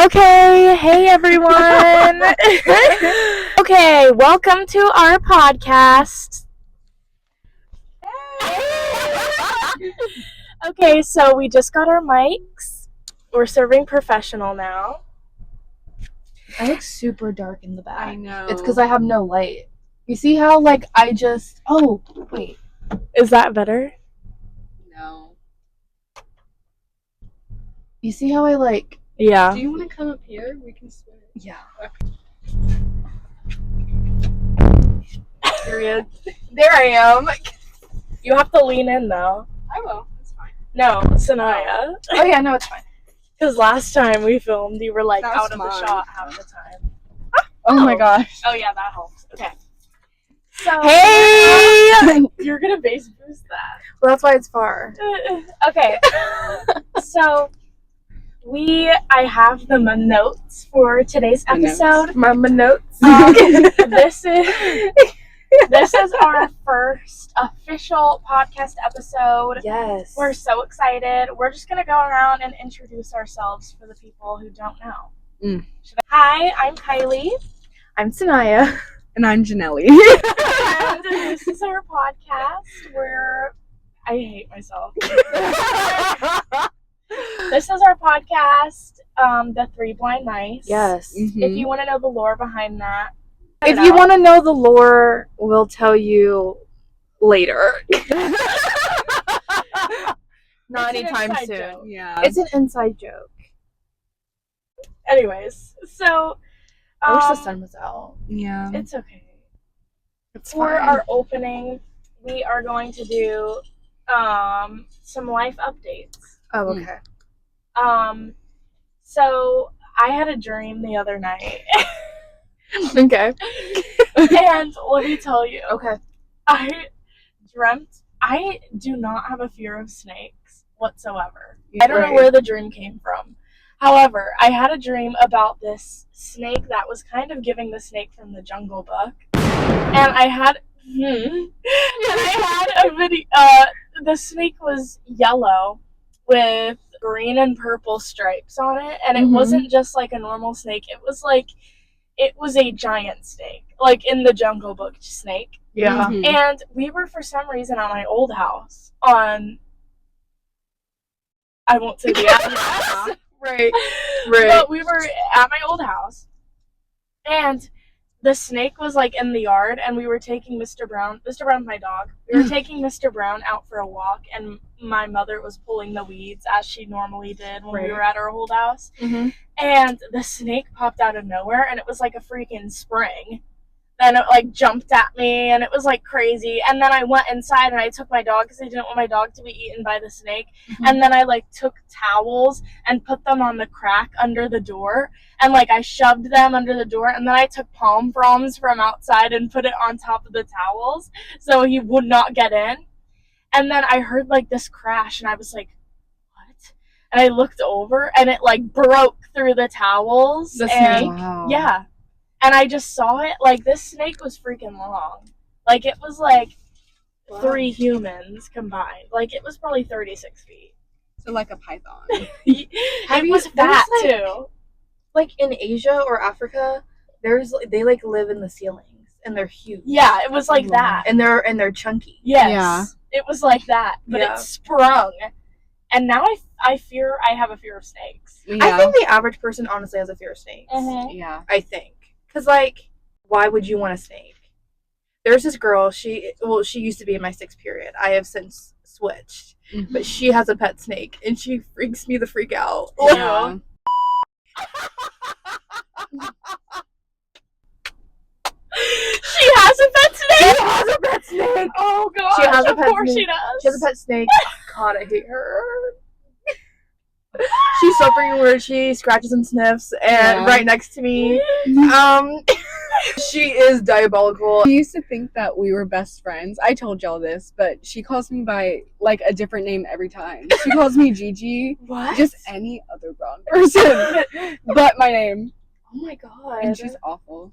Okay, hey everyone. Okay, welcome to our podcast. Okay, so we just got our mics. We're serving professional now. I look super dark in the back. I know. It's because I have no light. You see how, oh, wait. Is that better? No. You see how Yeah. Do you want to come up here? We can switch. Yeah. Period. There I am. You have to lean in though. I will. It's fine. No, Sanaya. Oh, yeah, no, it's fine. Because last time we filmed, you were That was out of the mine. shot half the time. Oh, my gosh. Oh yeah, that helps. Okay. So Hey! you're gonna bass boost that. Well, that's why it's far. Okay. So I have the notes for today's The notes. episode. My notes. This is our first official podcast episode. Yes. We're so excited. We're just gonna go around and introduce ourselves for the people who don't know. Hi, I'm Kylie. I'm Sanaya. And I'm Janelli. And this is our podcast where I hate myself. This is our podcast, The Three Blind Mice. Yes. If you want to know the lore behind that. If you want to know the lore, we'll tell you later. Not It's an anytime inside soon. joke. Yeah. It's an inside joke. Anyways, so I wish the sun was out. Yeah. it's okay. It's For fine. our opening, we are going to do some life updates. Oh, okay. So I had a dream the other night, Okay. and let me tell you, Okay. I do not have a fear of snakes whatsoever. Yeah. I don't know where the dream came from. However, I had a dream about this snake that was kind of giving the snake from the Jungle Book. And I had a video. The snake was yellow with green and purple stripes on it, and it wasn't just like a normal snake. It was a giant snake, like in the Jungle Book snake. Yeah. Mhm. And we were for some reason at my old house on. I won't say the address. Right. But we were at my old house, and the snake was like in the yard, and we were taking Mr. Brown. Mr. Brown's my dog. We were taking Mr. Brown out for a walk, and my mother was pulling the weeds as she normally did when we were at our old house. Mm-hmm. And the snake popped out of nowhere, and it was like a freaking spring. Then it like jumped at me, and it was like crazy. And then I went inside and I took my dog because I didn't want my dog to be eaten by the snake. And then I like took towels and put them on the crack under the door, and like I shoved them under the door. And then I took palm fronds from outside and put it on top of the towels so he would not get in. And then I heard like this crash, and I was like, "What?" And I looked over, and it like broke through the towels. The and snake? Wow. yeah. And I just saw it, like, this snake was freaking long. Like, it was, like, 3 humans combined. Like, it was probably 36 feet. So like a python. It was fat, too. Like in Asia or Africa, they like live in the ceilings and they're huge. Yeah, it was like that. And they're chunky. Yes. Yeah. It was like that. But Yeah. it sprung. And now I have a fear of snakes. Yeah. I think the average person honestly has a fear of snakes. Yeah. I think. Because, like, why would you want a snake? There's this girl, she used to be in my 6th period. I have since switched. Mhm. But she has a pet snake, and she freaks me the freak out. Yeah. She has a pet snake? She has a pet snake! Oh, gosh. She has a of pet course snake. she does. She has a pet snake. God, I hate her. She's so freaking weird. She scratches and sniffs, and Yeah. right next to me, she is diabolical. I used to think that we were best friends. I told y'all this, but she calls me by like a different name every time. She calls me Gigi. What? Just any other brown person, but my name. Oh my god. And she's awful.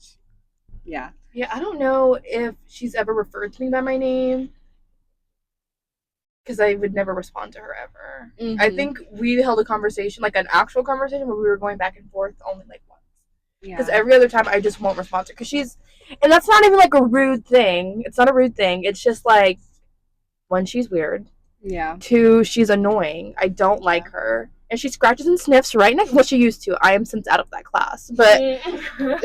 Yeah. Yeah, I don't know if she's ever referred to me by my name. because I would never respond to her ever. Mhm. I think we held a conversation, like an actual conversation, where we were going back and forth only like once. Because every other time I just won't respond to her. Because she's, and that's not even like a rude thing. It's not a rude thing. It's just like, one, she's weird. Yeah. Two, she's annoying. I don't like her. And she scratches and sniffs right next. Well, she used to. I am since out of that class. But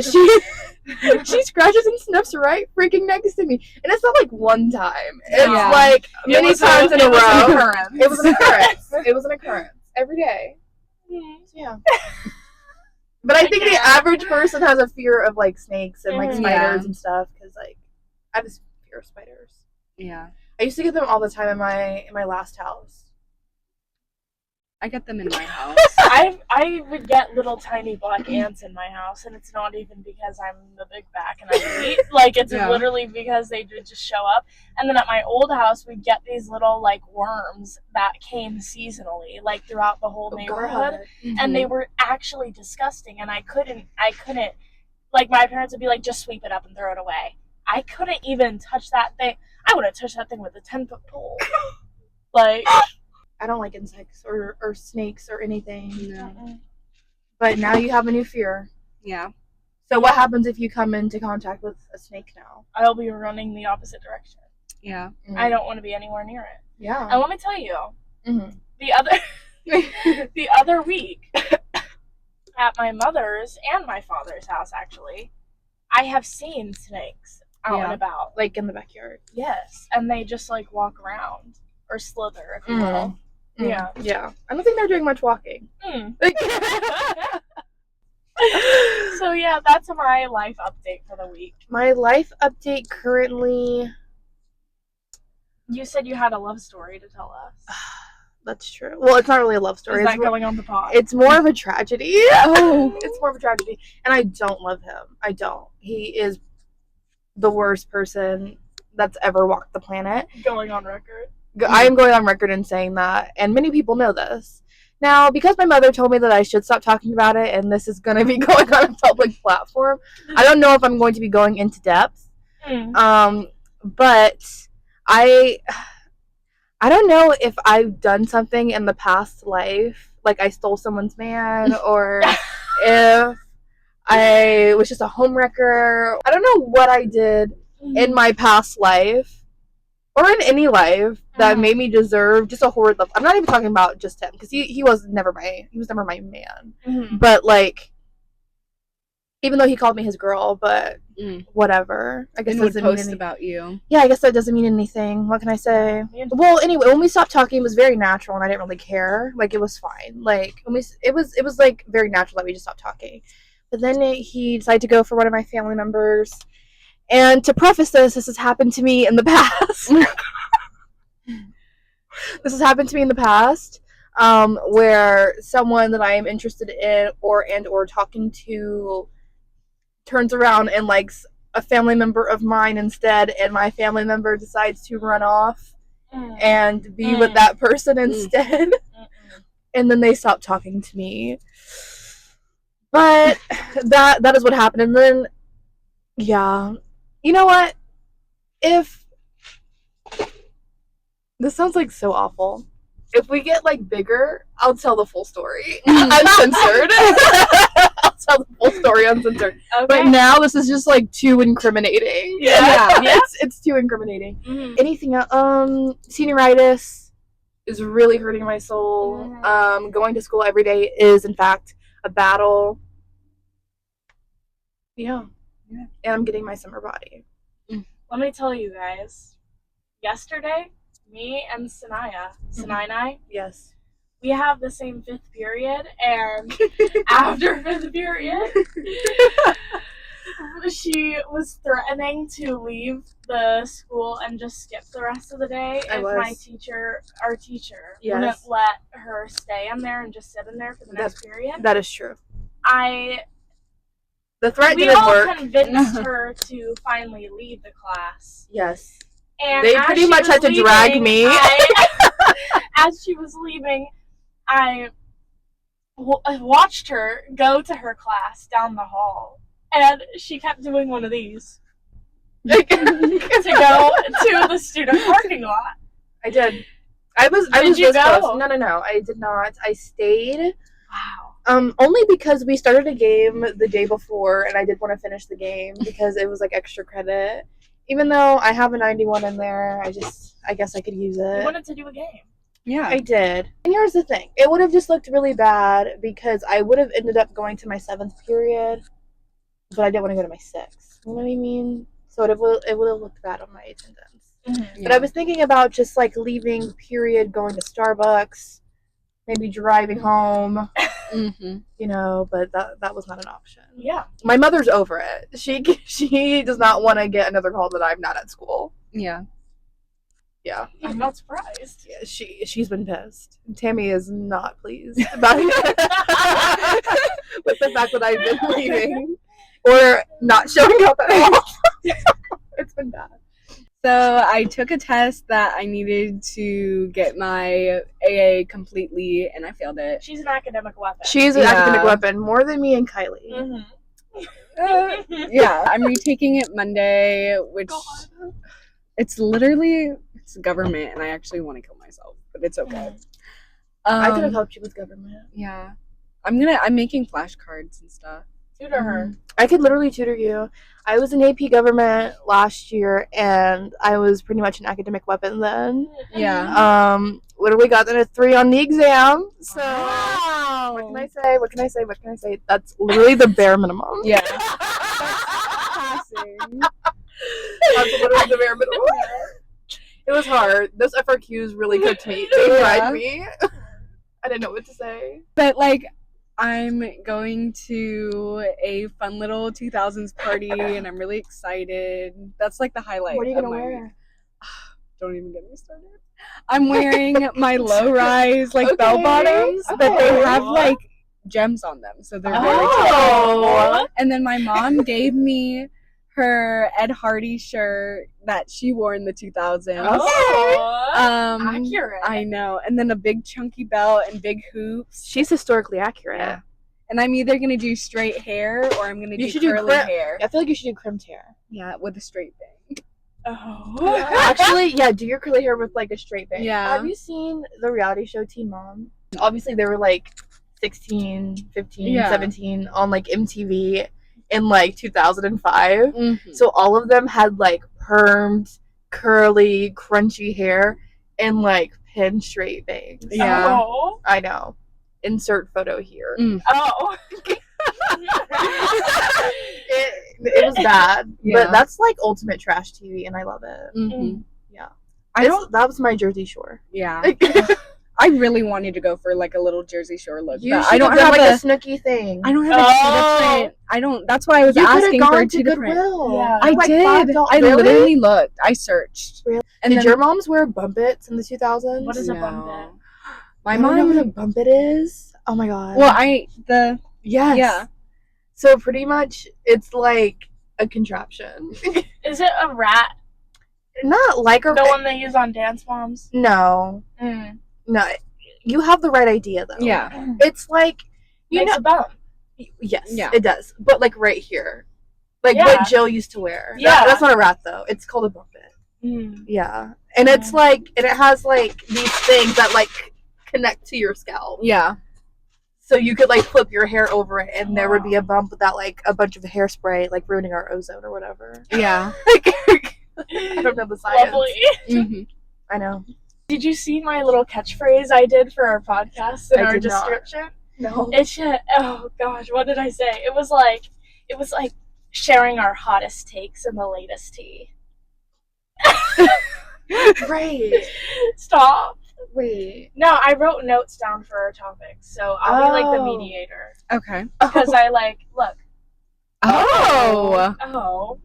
she scratches and sniffs right freaking next to me. And it's not like one time. It's like many times in a row. It was an occurrence. It was an occurrence. Every day. Yeah. But I think the average person has a fear of like snakes and like spiders and stuff. Because like, I have this fear of spiders. Yeah. I used to get them all the time in my last house. I get them in my house. I would get little tiny black ants in my house, and it's not even because I'm the big back and I eat. Like, it's literally because they would just show up. And then at my old house, we'd get these little, like, worms that came seasonally, like, throughout the whole neighborhood. And they were actually disgusting, and I couldn't, like, my parents would be like, just sweep it up and throw it away. I couldn't even touch that thing. I would have touched that thing with a 10-foot pole. Like... I don't like insects or snakes or anything. No. But now you have a new fear. Yeah. So what happens if you come into contact with a snake now? I'll be running the opposite direction. Yeah. I don't want to be anywhere near it. Yeah. And let me tell you, the other week at my mother's and my father's house, actually, I have seen snakes out and about. Like in the backyard. Yes. And they just like walk around or slither, if you will. Yeah. Yeah. I don't think they're doing much walking. So yeah, that's my life update for the week. My life update currently... You said you had a love story to tell us. That's true. Well, it's not really a love story. Is that going on the pod? It's more of a tragedy. It's more of a tragedy. And I don't love him. I don't. He is the worst person that's ever walked the planet. Going on record. I am going on record in saying that, and many people know this. Now, because my mother told me that I should stop talking about it, and this is going to be going on a public platform, I don't know if I'm going to be going into depth. But I don't know if I've done something in the past life, like I stole someone's man, or if I was just a homewrecker. I don't know what I did in my past life. Or in any life that made me deserve just a horrid love. I'm not even talking about just him, because he was never my man. But like, even though he called me his girl, but whatever. I guess and that would doesn't post mean anything about you. Yeah, I guess that doesn't mean anything. What can I say? Well, anyway, when we stopped talking, it was very natural, and I didn't really care. Like, it was fine. Like, when it was like very natural that we just stopped talking. But then he decided to go for one of my family members. And to preface this has happened to me in the past. This has happened to me in the past, where someone that I am interested in or talking to turns around and likes a family member of mine instead, and my family member decides to run off and be with that person instead. And then they stop talking to me. But that is what happened. And then, yeah. You know what? If this sounds like so awful. If we get like bigger, I'll tell the full story uncensored. I'll tell the full story uncensored. Okay. But now this is just like too incriminating. Yeah. It's too incriminating. Anything else? Senioritis is really hurting my soul. Going to school every day is in fact a battle. Yeah. And I'm getting my summer body. Let me tell you guys, yesterday, me and Sinai, yes, we have the same 5th period, and after 5th period, she was threatening to leave the school and just skip the rest of the day if our teacher, wouldn't let her stay in there and just sit in there for the next period. That is true. The threat didn't work. We all convinced her to finally leave the class. Yes. And they pretty much had to drag me. As she was leaving, I watched her go to her class down the hall, and she kept doing one of these to go to the student parking lot. I did. I was Did you this go? close. No, I did not. I stayed. Wow. Only because we started a game the day before, and I did want to finish the game because it was like extra credit. Even though I have a 91 in there, I guess I could use You it. wanted to do a game. Yeah. I did. And here's the thing. It would have just looked really bad because I would have ended up going to my 7th period, but I didn't want to go to my 6th. You know what I mean? So it would have looked bad on my attendance. Mm-hmm. But I was thinking about just like leaving period, going to Starbucks, maybe driving home, Mm-hmm. you know, but that was not an option. Yeah. My mother's over it. She does not want to get another call that I'm not at school. Yeah. Yeah. I'm not surprised. Yeah, she's been pissed. Tammy is not pleased about it with the fact that I've been leaving or not showing up at all. It's been bad. So I took a test that I needed to get my AA completely, and I failed it. She's an academic weapon. She's an Yeah. academic weapon more than me and Kylie. Mm-hmm. Yeah, I'm retaking it Monday, which it's government, and I actually want to kill myself, but it's okay. I could have helped you with government. Yeah, I'm making flashcards and stuff. Tutor her. I could literally tutor you. I was in AP government last year, and I was pretty much an academic weapon then. Yeah. Literally got a 3 on the exam. So Wow. what can I say? What can I say? That's literally the bare minimum. Yeah. Passing. That's literally the bare minimum. It was hard. Those FRQs really cooked me. They fried me. I didn't know what to say. But like, I'm going to a fun little 2000s party, and I'm really excited. That's like the highlight. What are you of gonna my wear? week. Don't even get me started. I'm wearing my low rise like bell bottoms, but they have like gems on them, so they're very cute. Oh. And then my mom gave me her Ed Hardy shirt that she wore in the 2000s. Oh. Accurate. I know. And then a big chunky belt and big hoops. She's historically accurate. Yeah. And I'm either gonna do straight hair or I'm gonna do curly hair. I feel like you should do crimped hair. Yeah, with a straight bang. Oh. Actually, yeah, do your curly hair with like a straight bang. Yeah. Have you seen the reality show Teen Mom? Obviously, they were like 16, 15, Yeah. 17 on like MTV in like 2005. Mm-hmm. So all of them had like permed, curly, crunchy hair and like pin straight bangs. Yeah. Oh. I know. Insert photo here. Oh. It was bad, Yeah. but that's like ultimate trash TV, and I love it. Mm-hmm. Yeah, I don't. That was my Jersey Shore. Yeah. you I really wanted to go for like a little Jersey Shore look. should But I don't have have like a a Snooki thing. I don't have Oh. two different. I don't. That's why I was You could asking have for gone two to different. Goodwill. Yeah. I Like did. $5. I Really? literally looked. I searched. Really? And Did then, your moms wear bumpets in the 2000s? What is a No. bumpet? My I don't know what a mom. bumpet is. Oh my god. Well, yes. yeah. So pretty much, it's like a contraption. Is it a rat? Not like a The one they use on Dance Moms? No, Mm. no. You have the right idea though. Yeah. It's like you Makes know. a bump. Yes, Yeah. it does. But like right here, like Yeah. what Jill used to wear. Yeah. That's not a rat though. It's called a bumpet. Mm. Yeah, and it's like, and it has like these things that like connect to your scalp. Yeah. So you could like flip your hair over it, and there would be a bump without like a bunch of hairspray, like ruining our ozone or whatever. Yeah. I don't know the science. Lovely. Mm-hmm. I know. Did you see my little catchphrase I did for our podcast in I our did not. description? No. It should. Oh gosh, what did I say? It was like sharing our hottest takes and the latest tea. Right. Stop. Wait. No, I wrote notes down for our topics, so I'll be like the Oh. mediator Okay. because I like look. Oh. Oh.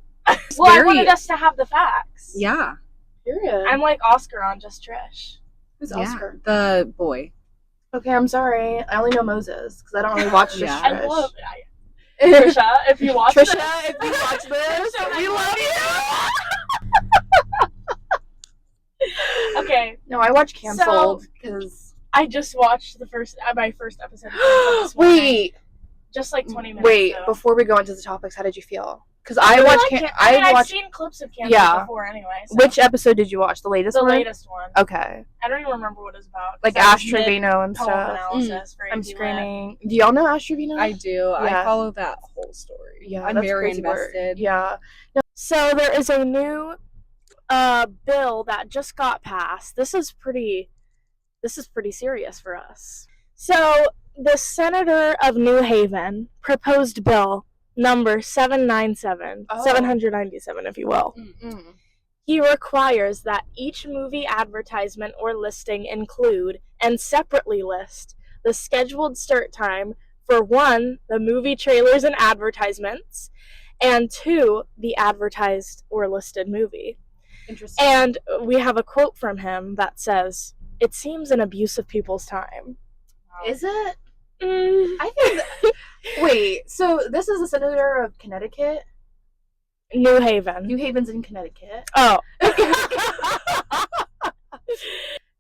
Well, I Very- wanted us to have the facts. Yeah. Period. I'm like Oscar on Just Trish. Who's Yeah. Oscar? The boy. Okay, I'm sorry. I only know Moses because I don't really watch Yeah. Trish. I love Trisha. If you watch Trisha, this. if you watch this, Trisha, we love you. Okay, No, I watch Canceled because. I just watched my first episode. Of Canceled this morning. Wait, Just like 20 minutes. wait. ago. Before we go into the topics, how did you feel? Because I watched. I've watched. seen clips of Candy Yeah. before anyway. So. Which episode did you watch? The latest The one. latest one. Okay. I don't even remember what it's about. Like That was Ash Trevino and poem stuff. analysis for I'm AP Lit. screaming. Do y'all know Ash Trevino? I do. Yeah. I follow that whole story. Yeah, I'm that's very crazy work. invested. Yeah. So there is a new bill that just got passed. This is pretty serious for us. So the senator of New Haven proposed bill number 797, 797 if you will. Mm-mm. He requires that each movie advertisement or listing include and separately list the scheduled start time for 1, the movie trailers and advertisements, and 2, the advertised or listed movie. Interesting. And we have a quote from him that says, "It seems an abuse of people's time." Is it? Mm. I think. Wait. So this is the senator of Connecticut. New Haven. New Haven's in Connecticut. Oh.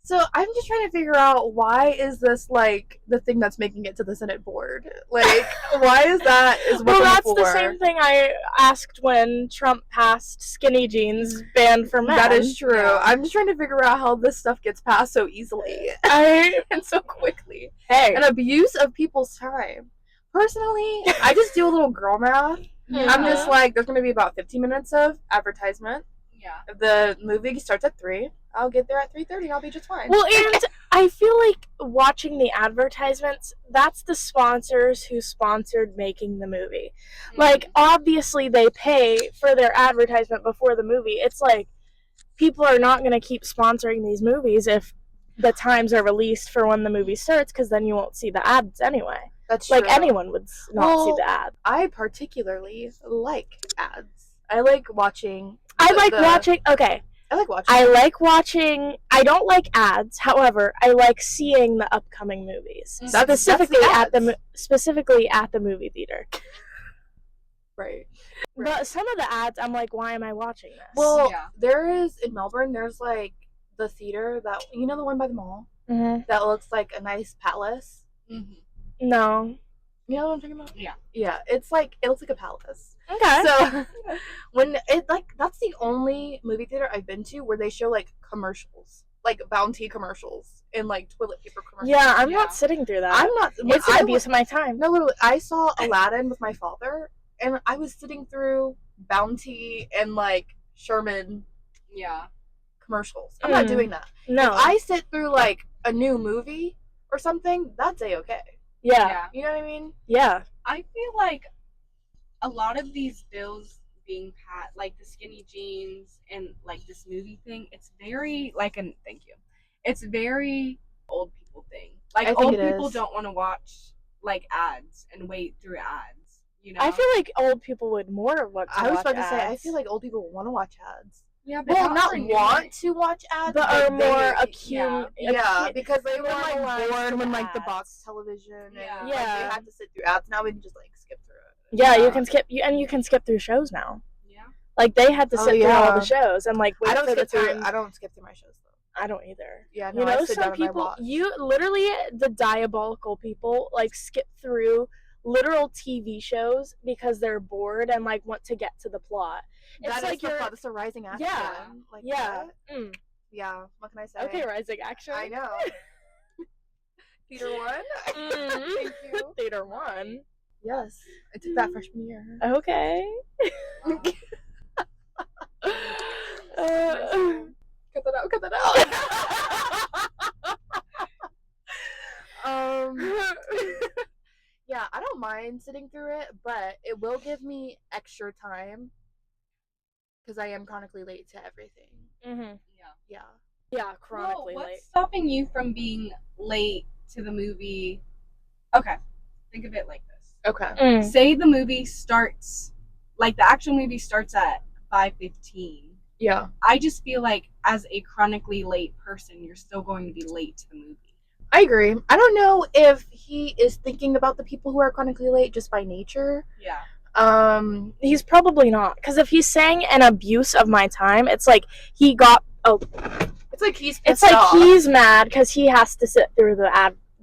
So I'm just trying to figure out, why is this like the thing that's making it to the Senate board? Like, why is that? Well, that's the same thing I asked when Trump passed skinny jeans banned for men. That is true. Yeah. I'm just trying to figure out how this stuff gets passed so easily and so quickly. Hey. An abuse of people's time. Personally, I just do a little girl math. I'm just like, there's going to be about 15 minutes of advertisement. Yeah. If the movie starts at 3, I'll get there at 3:30 and I'll be just fine. Well, and I feel like watching the advertisements, that's the sponsors who sponsored making the movie. Like, obviously they pay for their advertisement before the movie. It's like, people are not going to keep sponsoring these movies if the times are released for when the movie starts, because then you won't see the ads anyway. That's true. Like, anyone would not see the ad. I particularly like ads. I like watching. I like watching. I don't like ads. However, I like seeing the upcoming movies, specifically at the movie theater. Right. But some of the ads, I'm like, why am I watching this? Well, there is in Melbourne. There's like the theater that, you know, the one by the mall that looks like a nice palace. No. You know what I'm talking about? Yeah. Yeah. It looks like a palace. Okay. So when that's the only movie theater I've been to where they show like commercials, like Bounty commercials and like toilet paper commercials. Yeah, I'm not sitting through that. I'm not. It's an abuse of my time. No, literally, I saw Aladdin with my father, and I was sitting through Bounty and like Sherman commercials. I'm not doing that. No. If I sit through like a new movie or something, that's okay. Yeah. You know what I mean? Yeah. I feel like a lot of these bills being passed, like the skinny jeans and like this movie thing, it's very it's very old people thing. Like, old people don't want to watch like ads and wait through ads. You know? I feel like old people would more want to I was watch about to say, ads. I feel like old people want to watch ads. Yeah, but Well, not want to watch ads, but are more acute. Yeah, because they were like bored when like the box television and like, they had to sit through ads. Now we can just like skip through it. Yeah, you can skip you can skip through shows now. Yeah. Like, they had to sit through all the shows and like wait I don't for the skip time. through. I don't skip through my shows though. I don't either. Yeah, no, you know, I sit some down and I people, watch. you literally, the diabolical people, like, skip through literal TV shows because they're bored and like want to get to the plot. It's That like is the plot. It's a rising action. Like, yeah. What? Yeah. What can I say? Okay, rising action. I know. Theater 1. Thank you. Theater 1. Yes, I took that freshman year. Okay. Cut that out. Cut that out. Yeah, I don't mind sitting through it, but it will give me extra time because I am chronically late to everything. Mm-hmm. Yeah, chronically what's late. stopping you from being late to the movie? Okay, think of it like this. Okay. Say the movie starts, like the actual movie starts at 5:15. Yeah. I just feel like as a chronically late person, you're still going to be late to the movie. I agree. I don't know if he is thinking about the people who are chronically late just by nature. Yeah. He's probably not, because if he's saying an abuse of my time, it's like he got it's like he's it's like off. he's mad because he has to sit through the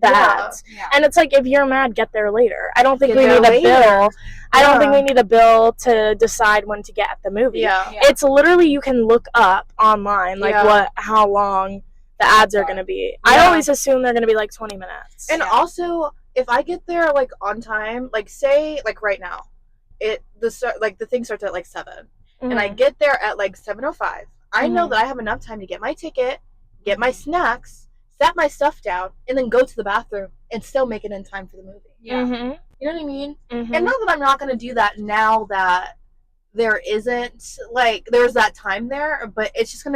the Yeah. ads. Yeah. And it's like, if you're mad, get there later. I don't think Get we there need a later. bill. I don't think Yeah. we need a bill to decide when to get at the movie. Yeah. Yeah. It's literally, you can look up online like Yeah. how long the ads are going to be. I Yeah. always assume they're going to be like 20 minutes. And Yeah. also, if I get there like on time, like say like right now, the thing starts at like 7, and I get there at like 7:05. I know Mhm. that I have enough time to get my ticket, get my snacks, set my stuff down, and then go to the bathroom and still make it in time for the movie. Yeah. Mm-hmm. You know what I mean? Mm-hmm. And not that I'm not gonna do that now that there isn't like there's that time there, but it's just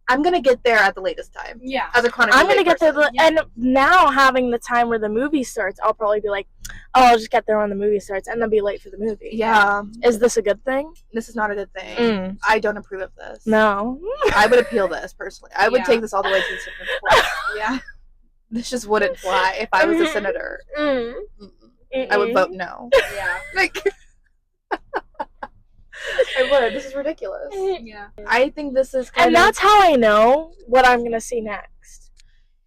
I'm gonna get there at the latest time. Yeah. As a chronically I'm gonna late get there, person. and now having the time where the movie starts, I'll probably be like, "Oh, I'll just get there when the movie starts, and then be late for the movie." Yeah. Is this a good thing? This is not a good thing. Mm. I don't approve of this. No. I would appeal this personally. I would Yeah. take this all the way to the Supreme Court. Yeah. This just wouldn't fly if I was a senator. Mm. I would vote no. Yeah. Like, I would. This is ridiculous. Yeah. I think this is kind And that's how I know what I'm gonna see next.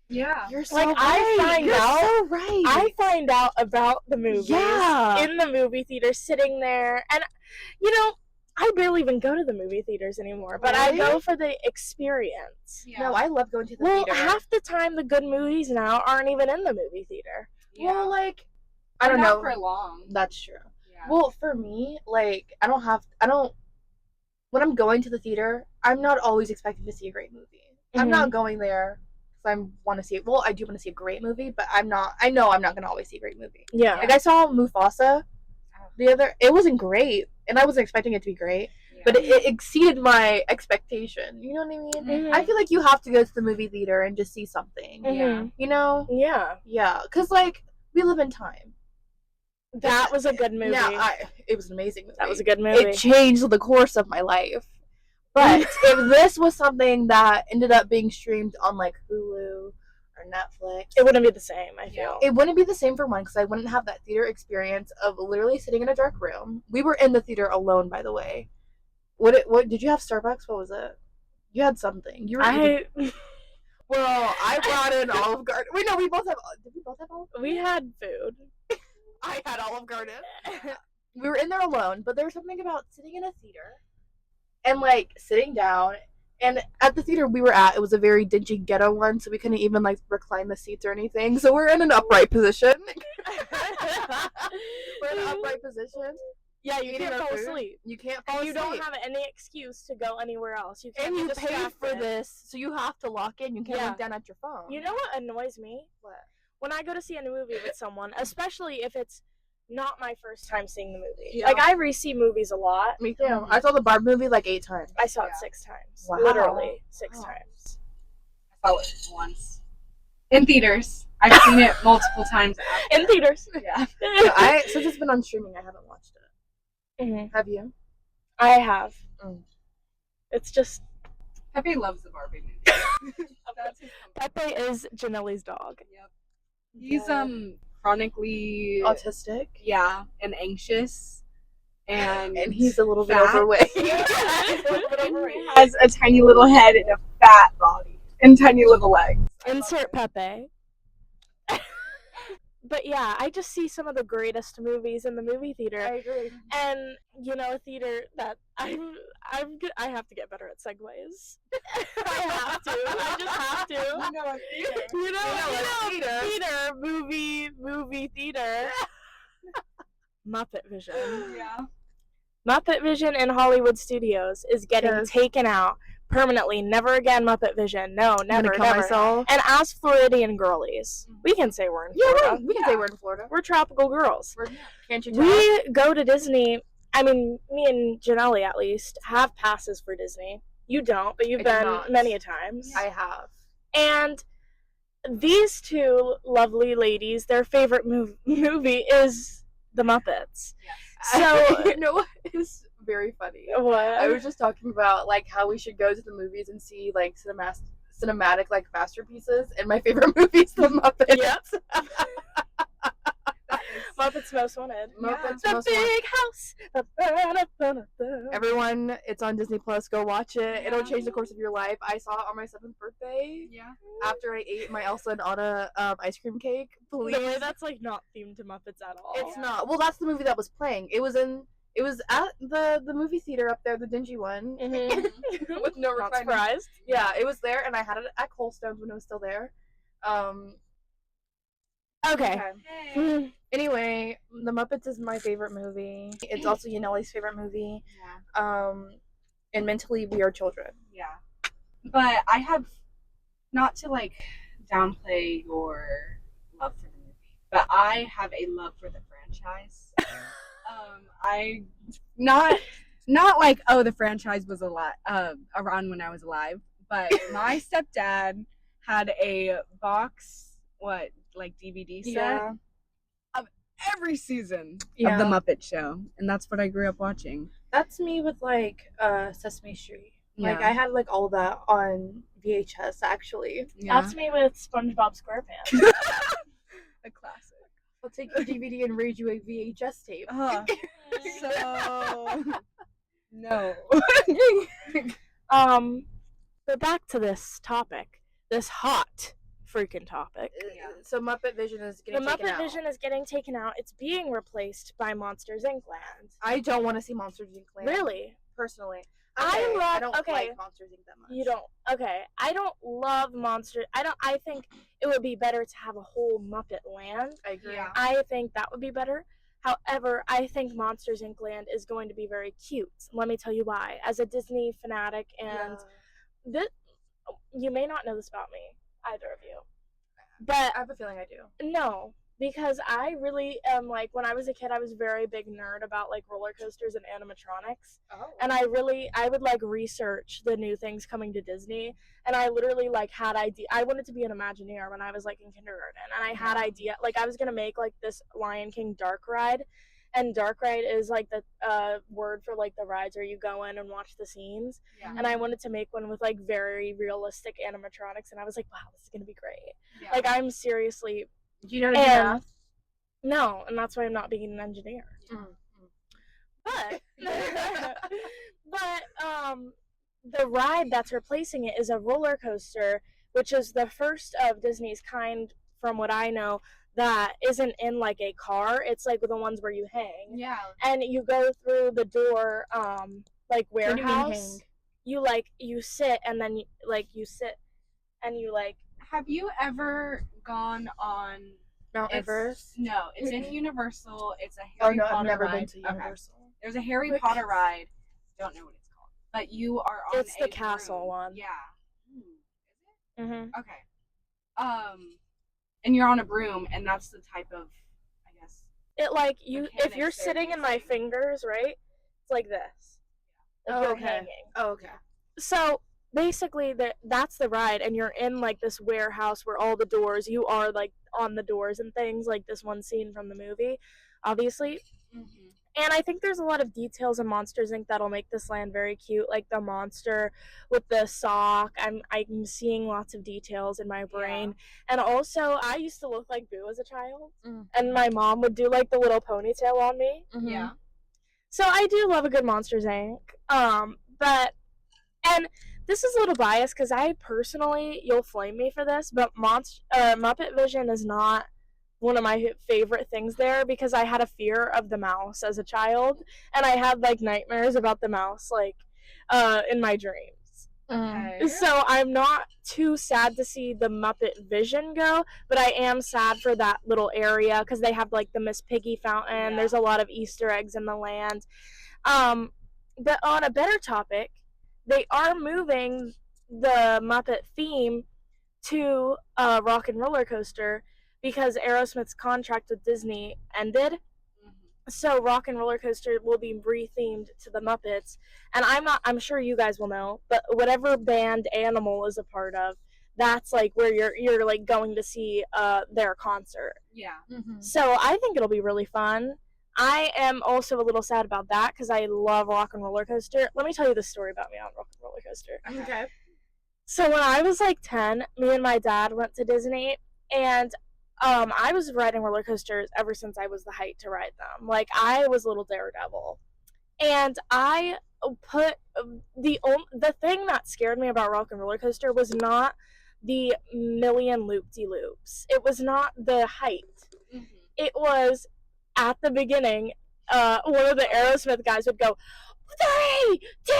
Yeah. You're so Like, right. I find You're out- so right. I find out about the movies Yeah. in the movie theater, sitting there, and I barely even go to the movie theaters anymore, but I Really? go for the experience. Yeah. No, I love going to the Well, theater. half the time the good movies now aren't even in the movie theater. Yeah. Well, like, I don't Not know. for long. That's true. Yeah. Well, for me, like, when I'm going to the theater, I'm not always expecting to see a great movie. I'm not going there because I want to see it. Well, I do want to see a great movie, but I know I'm not going to always see a great movie. Yeah. Like, I saw Mufasa it wasn't great, and I wasn't expecting it to be great, Yeah. but it exceeded my expectation. You know what I mean? Mhm. I feel like you have to go to the movie theater and just see something. Mhm. You know? Yeah. Yeah, because, like, we live in time. That was a good movie. Now, it was an amazing movie. That was a good movie. It changed the course of my life. But if this was something that ended up being streamed on like Hulu or Netflix, It wouldn't be the same, I feel. it wouldn't be the same for one because I wouldn't have that theater experience of literally sitting in a dark room. We were in the theater alone, by the way. What did you have? Starbucks? What was it? You had something. You were eating. Well, I brought in Olive Garden. Wait, no, we both have. Did we both have Olive Garden? We had food. I had Olive Garden. We were in there alone, but there was something about sitting in a theater and like sitting down. And at the theater we were at, it was a very dingy ghetto one, so we couldn't even like recline the seats or anything. So we're in an upright position. We're in an upright position. Yeah, you Eating can't our fall food. asleep. You can't fall And you asleep. don't have any excuse to go anywhere else. You can't And be you paid for distracted. this, so you have to lock in. You can't Yeah. look down at your phone. You know what annoys me? What? When I go to see a movie with someone, especially if it's not my first time seeing the movie. Yeah. Like, I re-see movies a lot. Me too. I saw the Barb movie like 8 times. I saw it Yeah. 6 times. Wow. Literally 6 Wow. times. I saw it once in theaters. I've seen it multiple times after. In theaters. Yeah. Since it's been on streaming, I haven't watched it. Mm-hmm. Have you? I have. Mm. It's just, Pepe loves the Barbie movie. That's his comfort. Pepe is Janelle's dog. Yep. He's Yeah. chronically Autistic. and anxious, and he's a little bit fat. overweight. He's a little bit overweight. Has a tiny little head and a fat body and tiny little legs. Insert Pepe. But yeah, I just see some of the greatest movies in the movie theater. I agree. And a theater that I have to get better at segues. I have to. I just have to. You know a theater. Theater. Theater, movie theater. Muppet Vision. Yeah. Muppet Vision in Hollywood Studios is getting Yes. taken out permanently. Never again Muppet Vision. No, I'm never, gonna kill never. myself. And as Floridian girlies, we can say we're in Yeah, Florida. we can say we're in Florida. We're tropical girls. Can't you tell? We go to Disney. I mean, me and Janelle at least have passes for Disney. You don't, but you've I do been not. many a times. I have. And these two lovely ladies, their favorite movie is The Muppets. So- you know what is very funny? What? I was just talking about like how we should go to the movies and see like cinematic like masterpieces, and my favorite movie is The Muppets. Yep. Muppets Most Wanted. Muppets The Most big house. Everyone, it's on Disney Plus. Go watch it. It'll Yeah. change the course of your life. I saw it on my 7th birthday Yeah. after I ate my Elsa and Anna ice cream cake. The Please, way that's like not themed to Muppets at all. it's not. Well, that's the movie that was playing. It was at the movie theater up there, the dingy one, Mhm. with no Not recliner. surprised. Yeah, it was there, and I had it at Coldstones when it was still there. Okay. Hey. Anyway, The Muppets is my favorite movie. It's also Yaneli's favorite movie. Yeah. And mentally, we are children. Yeah. But I have, not to like downplay your love for the movie, but I have a love for the franchise. I not like, oh, the franchise was around when I was alive, but my stepdad had a box, like DVD set of every season of the Muppet Show, and that's what I grew up watching. That's me with like Sesame Street. Like Yeah. I had like all that on VHS actually. Yeah. That's me with SpongeBob SquarePants. A classic. I'll take your DVD and read you a VHS tape. So no. But back to this topic. This hot freaking topic. Yeah. So Muppet Vision is The getting taken Muppet out. Vision is getting taken out. It's being replaced by Monsters Inc. Land. I don't want to see Monsters Inc. Land. Really? Personally. I don't okay. like Monsters Inc. that much. You don't. Okay. I don't love Monsters. I think it would be better to have a whole Muppet Land. I agree. Yeah. I think that would be better. However, I think Monsters Inc. Land is going to be very cute. Let me tell you why. As a Disney fanatic, and this, you may not know this about me, either of you, but I have a feeling I do. no, because I really am like, when I was a kid, I was very big nerd about like roller coasters and animatronics. Oh. And I would like research the new things coming to Disney. And I literally like had I wanted to be an Imagineer when I was like in kindergarten. And I had idea, like I was going to make like this Lion King dark ride. And dark ride is like the word for like the rides where you go in and watch the scenes. Yeah. And I wanted to make one with like very realistic animatronics. And I was like, wow, this is going to be great. Yeah. Like I'm seriously. Do you know how to do And math? no, and that's why I'm not being an engineer. But the ride that's replacing it is a roller coaster, which is the first of Disney's kind, from what I know, that isn't in like a car. It's like the ones where you hang. Yeah. And you go through the door, like What do you mean warehouse. hang? You sit and then you sit and you like. Have you ever gone on Mount it's- Everest? No, it's in Universal. It's a Oh Harry no, Potter I've never ride. been to Okay. Universal. There's a Harry Wait. Potter ride. Don't know what it's called, but you are on. It's the a castle broom. one. Yeah. Is it? Mm-hmm. Okay. And you're on a broom, and that's the type of, I guess. It like you if Mechanics you're they're sitting in my using. fingers, right? It's like this. Like Oh, you're okay. hanging. Oh, okay. So basically that's the ride, and you're in like this warehouse where all the doors, you are like on the doors and things, like this one scene from the movie, obviously. Mm-hmm. And I think there's a lot of details in Monsters Inc. that'll make this land very cute, like the monster with the sock. I'm seeing lots of details in my brain. And also, I used to look like Boo as a child, and my mom would do like the little ponytail on me. Mhm. Yeah. So I do love a good Monsters Inc. And this is a little biased because I personally, you'll flame me for this, but Muppet Vision is not one of my favorite things there because I had a fear of the mouse as a child, and I had like nightmares about the mouse like in my dreams. Okay. So I'm not too sad to see the Muppet Vision go, but I am sad for that little area because they have like the Miss Piggy fountain. Yeah. There's a lot of Easter eggs in the land. But on a better topic, they are moving the Muppet theme to Rock and Roller Coaster because Aerosmith's contract with Disney ended. So Rock and Roller Coaster will be rethemed to the Muppets, and I'm sure you guys will know, but whatever band Animal is a part of, that's like where you're like going to see their concert. Yeah. So I think it'll be really fun. I am also a little sad about that because I love Rock and Roller Coaster. Let me tell you the story about me on Rock and Roller Coaster. Okay. So when I was like 10, me and my dad went to Disney, and I was riding roller coasters ever since I was the height to ride them. Like, I was a little daredevil. And I put the thing that scared me about Rock and Roller Coaster was not the million loop-de-loops. It was not the height. Mm-hmm. It was at the beginning, one of the Aerosmith guys would go, 3, 2,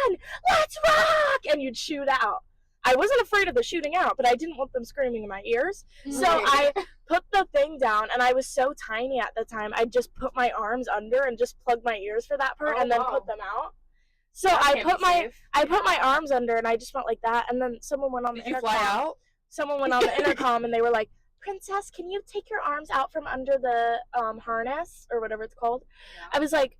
1, let's rock! And you'd shoot out. I wasn't afraid of the shooting out, but I didn't want them screaming in my ears. So I put the thing down, and I was so tiny at the time, I just put my arms under and just plugged my ears for that part, and then put them out. So I put my arms under, and I just went like that, and then someone went on the intercom. Did you fly out? Someone went on the intercom, and they were like, Princess, can you take your arms out from under the harness, or whatever it's called? Yeah. I was like,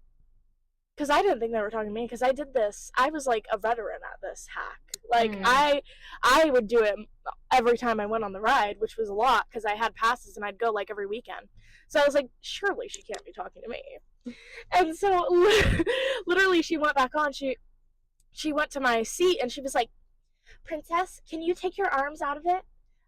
because I didn't think they were talking to me, because I did this. I was like a veteran at this hack. Like, I would do it every time I went on the ride, which was a lot, because I had passes, and I'd go, like, every weekend. So I was like, surely she can't be talking to me. And so, literally, she went back on. She went to my seat, and she was like, Princess, can you take your arms out of it?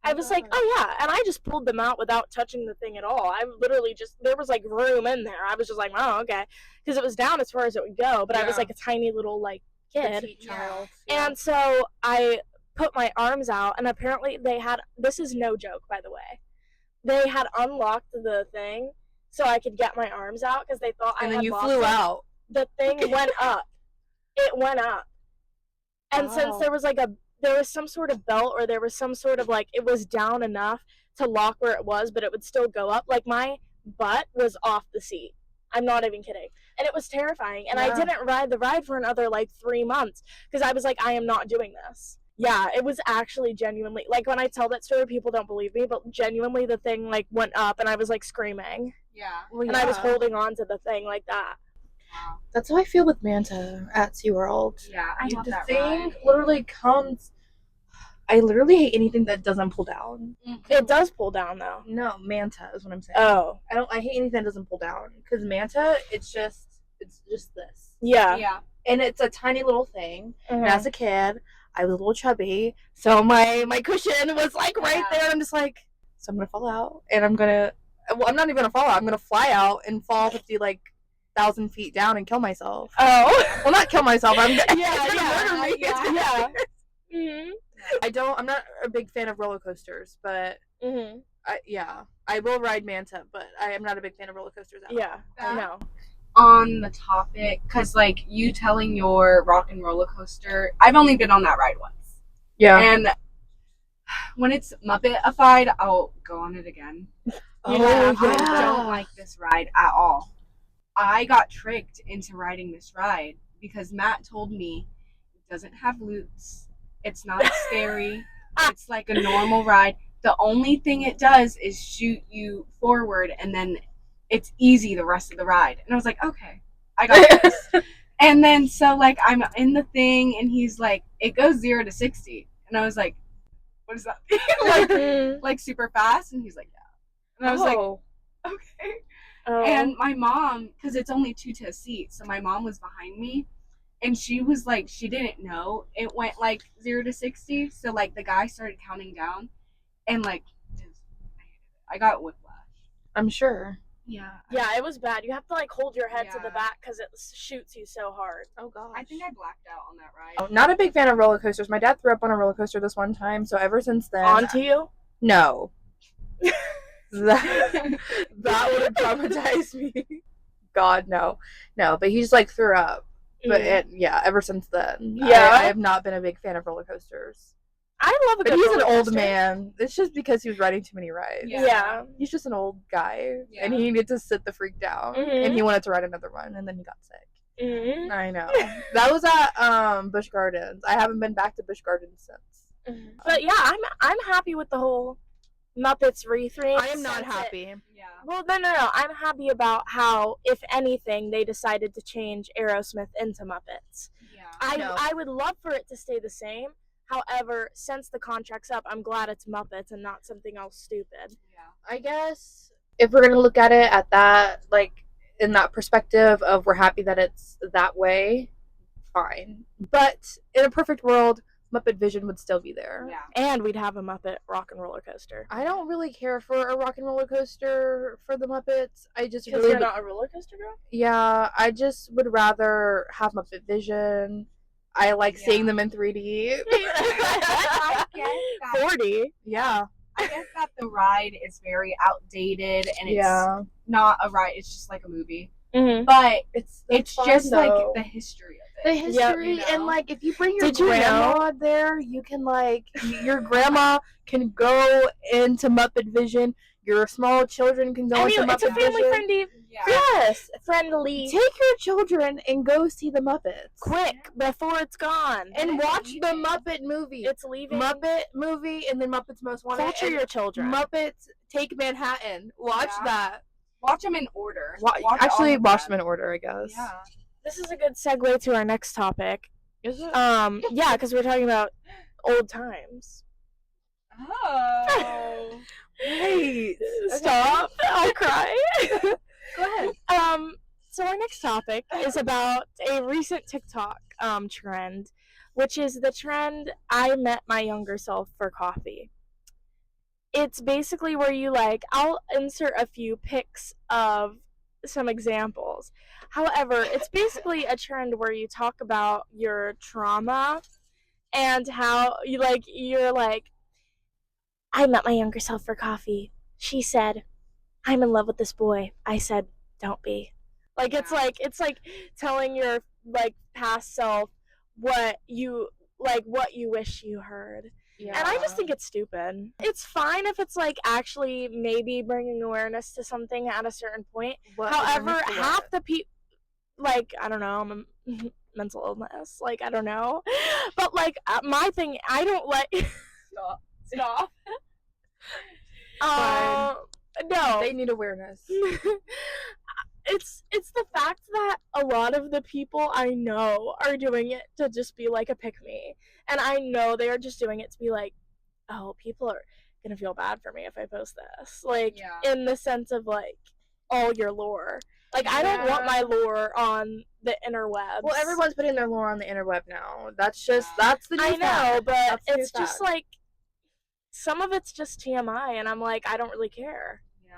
I was like, oh yeah, and I just pulled them out without touching the thing at all. I literally just, there was like room in there. I was just like, oh, okay, because it was down as far as it would go, but I was like a tiny little like kid. Child. And so I put my arms out, and apparently they had, this is no joke, by the way, they had unlocked the thing so I could get my arms out because they thought I had lost it. And then you flew out. The thing went up. It went up. And since there was some sort of belt, or there was some sort of like, it was down enough to lock where it was, but it would still go up. Like, my butt was off the seat. I'm not even kidding. And it was terrifying. And I didn't ride the ride for another like 3 months because I was like, I am not doing this. Yeah, it was actually genuinely, like, when I tell that story, people don't believe me, but genuinely the thing like went up, and I was like screaming. Yeah. Well, and I was holding on to the thing like that. Wow. That's how I feel with Manta at SeaWorld. Yeah, I love the that thing ride. literally comes. I literally hate anything that doesn't pull down. It does pull down though. No, Manta is what I'm saying. Oh. I hate anything that doesn't pull down, because Manta, it's just this. Yeah. Yeah. And it's a tiny little thing. Mhm. And as a kid, I was a little chubby, so my cushion was like right there, and I'm just like, so I'm gonna fall out, and I'm not even gonna fall out, I'm gonna fly out and fall 50 like 1,000 feet down and kill myself. Oh. Well, not kill myself. I'm Yeah, it's gonna murder me. yeah. Mhm. I'm not a big fan of roller coasters, but Mhm. I will ride Manta, but I am not a big fan of roller coasters at all. Yeah. I know. On the topic, because like you telling your rock and roller coaster, I've only been on that ride once. Yeah. And when it's Muppetified, I'll go on it again. Oh, I yeah. don't like this ride at all. I got tricked into riding this ride because Matt told me it doesn't have loops. It's not scary. It's like a normal ride. The only thing it does is shoot you forward, and then it's easy the rest of the ride. And I was like, okay, I got this. And then so like I'm in the thing, and he's like, it goes 0 to 60, and I was like, what does that mean? like super fast? And he's like, yeah. And I was like, okay. Oh. And my mom, because it's only 2 to a seat, so my mom was behind me, and she was like, she didn't know it went like 0 to 60. So like the guy started counting down, and like I got whiplash. I'm sure. Yeah. Yeah, it was bad. You have to like hold your head to the Yeah. back because it shoots you so hard. Oh gosh. I think I blacked out on that ride. Oh, not a big fan of roller coasters. My dad threw up on a roller coaster this one time, so ever since then. Onto you? No. that would have traumatized me. God, no. No, but he just like threw up. But ever since then. Yeah. I have not been a big fan of roller coasters. I love a good But he's an roller old coaster. man. It's just because he was riding too many rides. Yeah. He's just an old guy. Yeah. And he needed to sit the freak down. Mhm. And he wanted to ride another one, and then he got sick. Mhm. I know. That was at Busch Gardens. I haven't been back to Busch Gardens since. But yeah, I'm happy with the whole Muppets rethink. I am not since happy. Yeah. Well, no. I'm happy about how, if anything, they decided to change Aerosmith into Muppets. Yeah. No. I would love for it to stay the same. However, since the contract's up, I'm glad it's Muppets and not something else stupid. Yeah. I guess if we're gonna look at it at that, like, in that perspective of we're happy that it's that way, fine. But in a perfect world, Muppet Vision would still be there. Yeah. And we'd have a Muppet rock and roller coaster. I don't really care for a rock and roller coaster for the Muppets. I just Because really you're not a roller coaster girl? yeah, I just would rather have Muppet Vision. I like seeing them in 3D. I get that. 40. Yeah. I get that the ride is very outdated and it's Yeah. not a ride. It's just like a movie. Mm-hmm. But It's it's just like though. the history of The it. history you know? and like if you bring your Did you grandma there, you can like your grandma can go into Muppet Vision. Your small children can go I mean, into Muppet it's a family Vision. friendly. Yeah. Yes, friendly. Take your children and go see the Muppets. Quick before it's gone. And watch the Muppet movie. It's leaving. Muppet movie and then Muppets Most Wanted. Culture and your children. Muppets Take Manhattan. Watch Yeah. that. Watch them in order. Actually, watch them in order, I guess. Yeah. This is a good segue to our next topic. Is it? Yeah, because we're talking about old times. Oh. Wait. Stop! I'll cry. Go ahead. So our next topic is about a recent TikTok trend, which is the trend I met my younger self for coffee. It's basically where you like, I'll insert a few pics of some examples. However, it's basically a trend where you talk about your trauma and how you're like, I met my younger self for coffee. She said, I'm in love with this boy. I said, don't be. Like it's like telling your like past self what you wish you heard. Yeah. And I just think it's stupid. It's fine if it's like actually maybe bringing awareness to something at a certain point. However, half the people, like, I don't know, mental illness, like, I don't know. But like my thing, I don't like Stop. No. They need awareness. It's the fact that a lot of the people I know are doing it to just be like a pick me. And I know they are just doing it to be like, oh, people are gonna feel bad for me if I post this. Like, in the sense of like, all your lore. Like, I don't want my lore on the interwebs. Well, everyone's putting their lore on the interweb now. That's the new I know, fad. but That's the new it's just fad. like, some of it's just TMI, and I'm like, I don't really care. Yeah.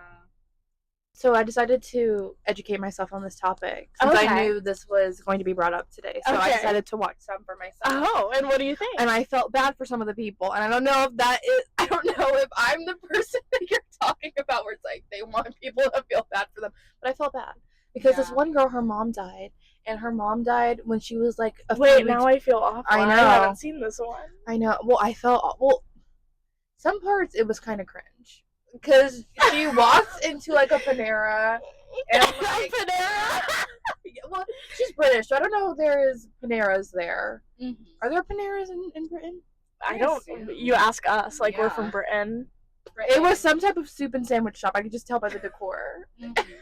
So I decided to educate myself on this topic since Okay. I knew this was going to be brought up today. So I Okay. decided to watch some for myself. Oh, and what do you think? And I felt bad for some of the people, and I don't know if I'm the person that you're talking about where it's like they want people to feel bad for them, but I felt bad because this one girl, her mom died, and her mom died when she was like a few Wait, weeks. now I feel awful. I know. I haven't seen this one. I know. Well, some parts it was kind of cringe because she walks into like a Panera and like Panera. well, she's British, so I don't know if there is Paneras there. Mm-hmm. Are there Paneras in Britain? I don't. You ask us, like we're from Yeah. Britain. It was some type of soup and sandwich shop. I could just tell by the decor. Mm-hmm.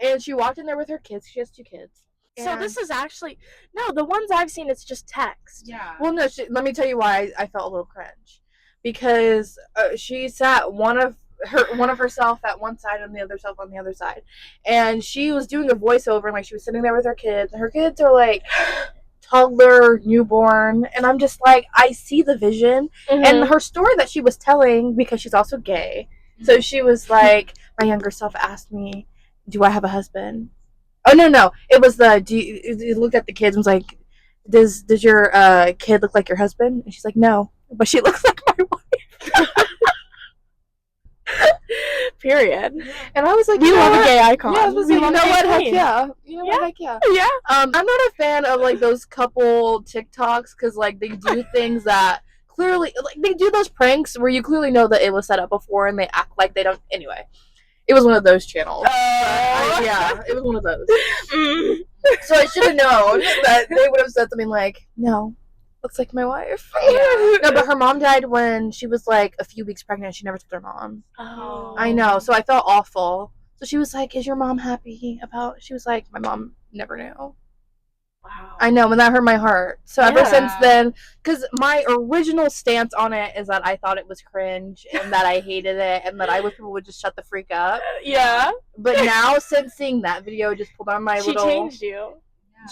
And she walked in there with her kids. She has 2 kids. So And- this is actually no. The ones I've seen, it's just text. Yeah. Well, no. Let me tell you why I felt a little cringe, because she sat one of herself at one side and the other self on the other side, and she was doing a voiceover and like she was sitting there with her kids. Her kids are like toddler, newborn, and I'm just like, I see the vision. Mm-hmm. And her story that she was telling, because she's also gay, so she was like, my younger self asked me, do I have a husband? Oh, no. It was you looked at the kids and was like, does your kid look like your husband? And she's like, no, but she looks like my wife. Period. And I was like, We you know love a what? gay icon. Yeah, I was like, We you love know gay what? Heck queen. yeah. You know what? Heck yeah. Yeah. I'm not a fan of like those couple TikToks because like they do things that clearly like they do those pranks where you clearly know that it was set up before and they act like they don't. Anyway, it was one of those channels. Yeah, it was one of those. Mm. So I should have known that they would have said something like, "No, looks like my wife." Yeah. No, but her mom died when she was like a few weeks pregnant. She never told her mom. Oh. I know, so I felt awful. So she was like, "Is your mom happy about?" She was like, "My mom never knew." Wow. I know, and that hurt my heart. So ever Yeah. since then, because my original stance on it is that I thought it was cringe and that I hated it and that I wish people would just shut the freak up. Yeah. But now, since seeing that video, just pulled on my She little. changed you.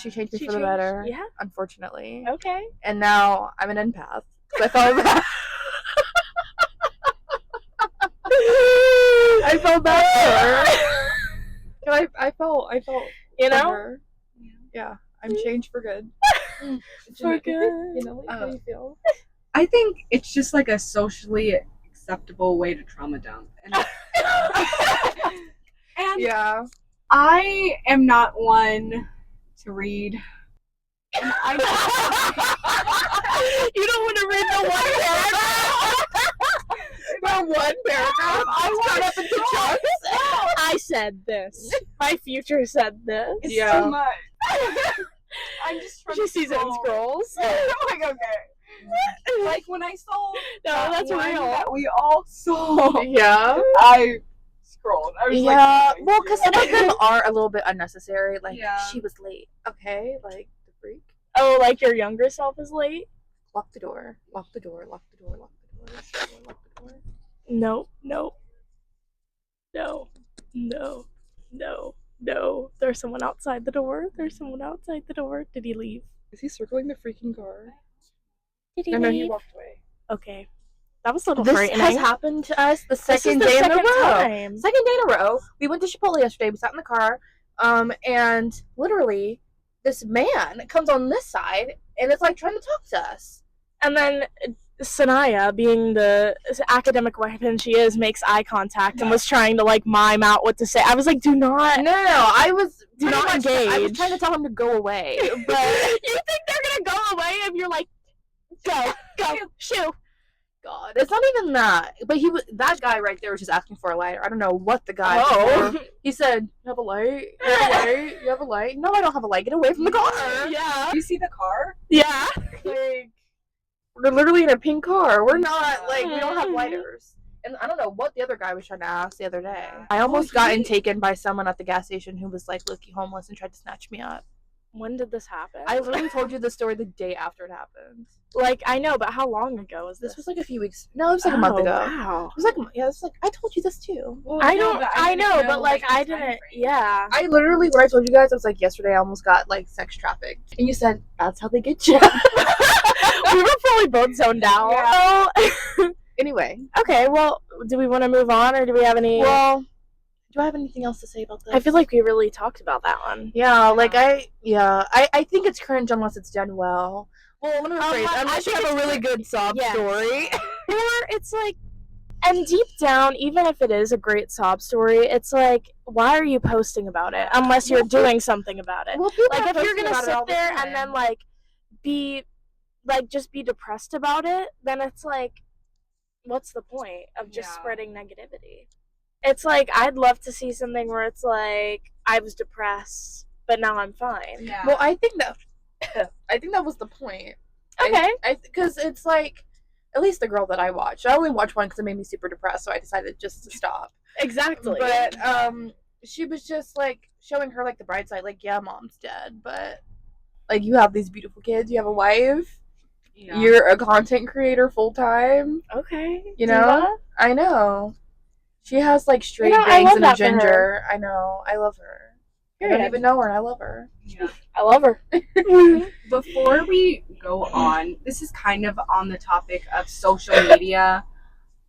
She changed me She for the changed- better. yeah. Unfortunately. Okay. And now I'm an empath. 'Cause I felt bad. I felt bad for her. I felt You for know? her. Yeah. I'm changed for good. For good. You know, like, how do you feel? I think it's just like a socially acceptable way to trauma dump. And Yeah. I am not one to read. And You don't want to read the one paragraph? The one paragraph. I cut up into chunks. I said this. My future said this. It's Yeah. too much. I'm just trying She to sees it and scrolls. I'm like, okay. Like when I saw No, that that's one real. that we all saw, Yeah. I scrolled. I was Yeah. like, Well, because some of them are a little bit unnecessary. Like, Yeah. she was late. Okay. Like, the freak. Oh, like your younger self is late? Lock the door. Lock the door. Lock the door. Lock the door. Lock the door. No, no. No. No. No. No. There's someone outside the door. There's someone outside the door. Did he leave? Is he circling the freaking car? Did he No, leave? he walked away. Okay. That was a little This frightening. has happened to us the This is second the day in a second row. time. Second day in a row. We went to Chipotle yesterday. We sat in the car, and literally, this man comes on this side and it's like trying to talk to us. And then Sanaya, being the academic weapon she is, makes eye contact and was trying to like mime out what to say. I was like, do not. No, I was Do pretty not much- I was engage. trying to tell him to go away, but You think they're gonna go away if you're like, go, shoo. God, it's not even that. But that guy right there was just asking for a lighter. I don't know what the guy. Oh. He said, "You have a light? You have a light? You have a light?" No, I don't have a light. Get away from the car. Yeah. Do you see the car? Yeah. Like, we're literally in a pink car. We're not Yeah. like we don't have lighters. And I don't know what the other guy was trying to ask the other day. I Oh, almost gotten taken by someone at the gas station who was like low-key homeless and tried to snatch me up. When did this happen? I literally told you the story the day after it happened. like, I know, but how long ago was this? This was like a few weeks. No, it was like a month Oh, ago. Wow. It was like it was like I told you this too. Well, I no, don't. but I didn't know, but like the I time didn't. frame. Yeah. I literally, what I told you guys, I was like, yesterday I almost got like sex trafficked, and you said that's how they get you. We were probably both zoned out. Oh. Anyway, Okay. Well, do we want to move on, or do we have any? well, do I have anything else to say about this? I feel like we really talked about that one. Yeah, like I think it's cringe unless it's done well. Well, let me rephrase. I Unless you think have a it's really good sob Yes. story. Or it's like, and deep down, even if it is a great sob story, it's like, why are you posting about it unless you're Well, doing something about it? Well, people Like, are if you're posting gonna about it all sit the there time. and then like be, like, just be depressed about it, then it's like, what's the point of just Yeah. spreading negativity? It's like, I'd love to see something where it's like, I was depressed, but now I'm fine. Yeah. Well, I think that was the point. Okay. Because it's like, at least the girl that I watched. I only watched one because it made me super depressed, so I decided just to stop. Exactly. But she was just like showing her like the bright side, like, yeah, mom's dead, but like you have these beautiful kids, you have a wife, Yeah. you're a content creator full time. Okay. You know? Diva. I know. She has like straight You know, I bangs love and a that for her. ginger. I know. I love her. I don't Period. even know her and I love her. Yeah. I love her. Before we go on, this is kind of on the topic of social media.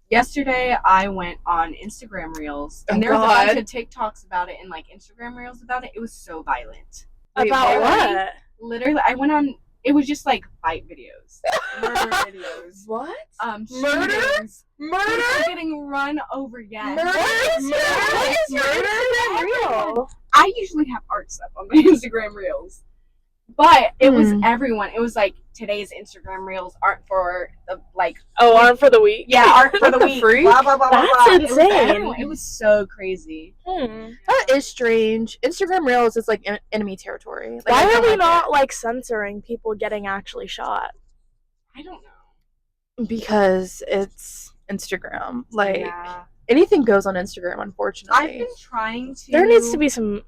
Yesterday, I went on Instagram Reels, and Oh, there was a God. bunch of TikToks about it and like Instagram Reels about it. It was so violent. Wait, About really? what? Literally, I went on. It was just like fight videos, murder videos, What? Murder? shootings, Murder? people getting run over. Yes. Murder? What is your Instagram reel? I usually have art stuff on my Instagram Reels, but it was Hmm. everyone. It was like today's Instagram Reels aren't for the like Oh, aren't for the week. yeah art for the the week. freak? Blah blah blah blah. That's blah. It was insane. everyone. It was so crazy. That is strange. Instagram Reels is like enemy territory. Like, Why I are don't they like not like censoring people getting actually shot? I don't know. it. Because it's Instagram. Like Yeah. anything goes on Instagram, unfortunately. I've been trying to. There needs to be some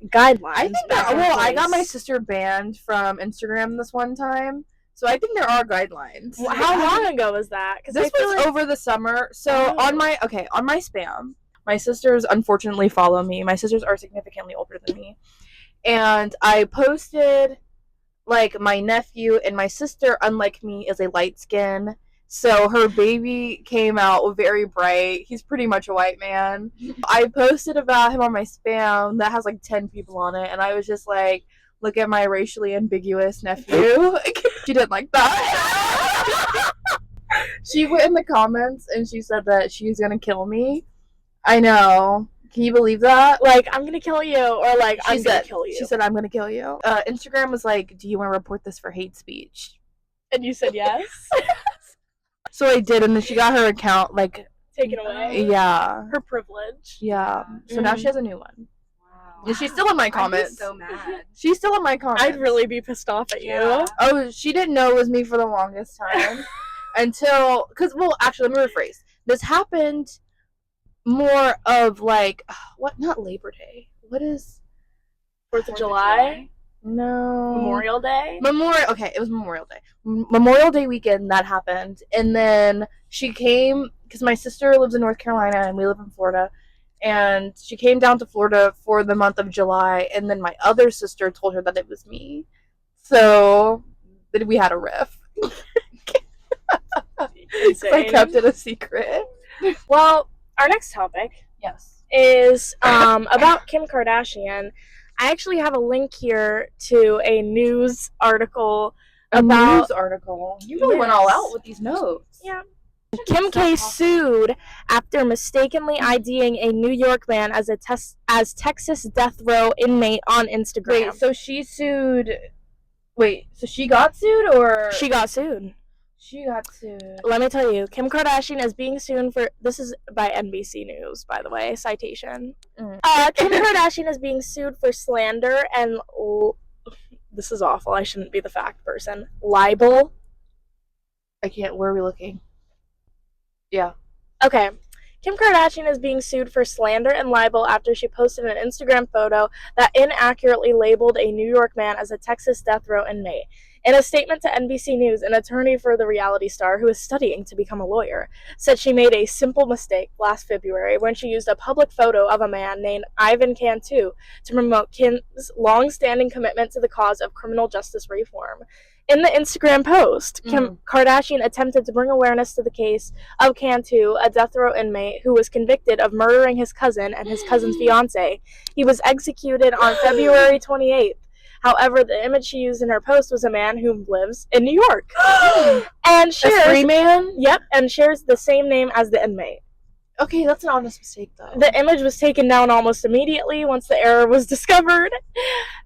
guidelines. I think back that, in well, I got my place. sister banned from Instagram this one time, so I think there are guidelines. Well, how long ago was that? Because This I feel was like over the summer. So Oh. on my spam, my sisters unfortunately follow me. My sisters are significantly older than me, and I posted like my nephew and my sister, unlike me, is a light skin. So her baby came out very bright. He's pretty much a white man. I posted about him on my spam that has like 10 people on it, and I was just like, look at my racially ambiguous nephew. She didn't like that. She went in the comments and she said that she's gonna kill me. I know. Can you believe that? Like, I'm gonna kill you, or like, I'm gonna kill you. She said, I'm gonna kill you. Instagram was like, do you want to report this for hate speech? And you said yes. So I did, and then she got her account, like, Taken away. yeah. Her privilege. Yeah. So now she has a new one. Wow. And she's still in my I'd be comments. so mad. She's still in my comments. I'd really be pissed off at you. Yeah. Oh, she didn't know it was me for the longest time. Until, because, well, actually, let me rephrase. This happened more of, like, what? Not Labor Day. What is... 4th of July? No. Memorial Day? Okay, it was Memorial Day. Memorial Day weekend, that happened. And then she came, because my sister lives in North Carolina and we live in Florida. And she came down to Florida for the month of July. And then my other sister told her that it was me. So then we had a riff. I kept it a secret. Well, our next topic Yes. is about Kim Kardashian. I actually have a link here to a news article about news article. You really went all out with these notes. Yeah. Kim K sued after mistakenly IDing a New York man as Texas death row inmate on Instagram. Wait, so she sued. Wait, so she got sued, or She got sued. She got sued. Let me tell you, Kim Kardashian is being sued for. This is by NBC News, by the way. Citation. Kim Kardashian is being sued for slander and. This is awful. I shouldn't be the fact person. Libel. I can't. Where are we looking? Yeah. Okay. Kim Kardashian is being sued for slander and libel after she posted an Instagram photo that inaccurately labeled a New York man as a Texas death row inmate. In a statement to NBC News, an attorney for the reality star, who is studying to become a lawyer, said she made a simple mistake last February when she used a public photo of a man named Ivan Cantu to promote Kim's long-standing commitment to the cause of criminal justice reform. In the Instagram post, Kim Kardashian attempted to bring awareness to the case of Cantu, a death row inmate who was convicted of murdering his cousin and his cousin's fiance. He was executed on February 28th. However, the image she used in her post was a man who lives in New York. And shares, a free man? Yep, and shares the same name as the inmate. Okay, that's an honest mistake, though. The image was taken down almost immediately once the error was discovered.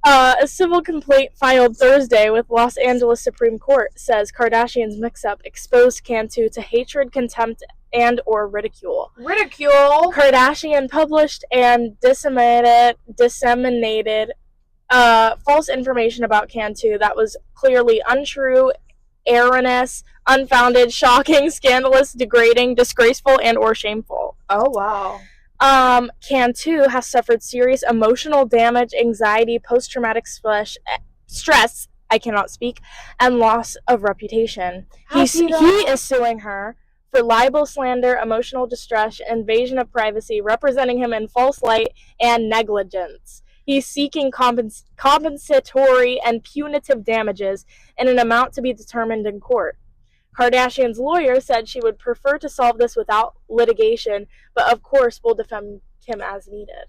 A civil complaint filed Thursday with Los Angeles Supreme Court says Kardashian's mix-up exposed Cantu to hatred, contempt, and or ridicule. Ridicule? Kardashian published and disseminated false information about Cantu that was clearly untrue, erroneous, unfounded, shocking, scandalous, degrading, disgraceful, and or shameful. Oh, wow. Cantu has suffered serious emotional damage, anxiety, post-traumatic stress, I cannot speak, and loss of reputation. He is suing her for libel, slander, emotional distress, invasion of privacy, representing him in false light, and negligence. He's seeking compensatory and punitive damages in an amount to be determined in court. Kardashian's lawyer said she would prefer to solve this without litigation, but of course will defend Kim as needed.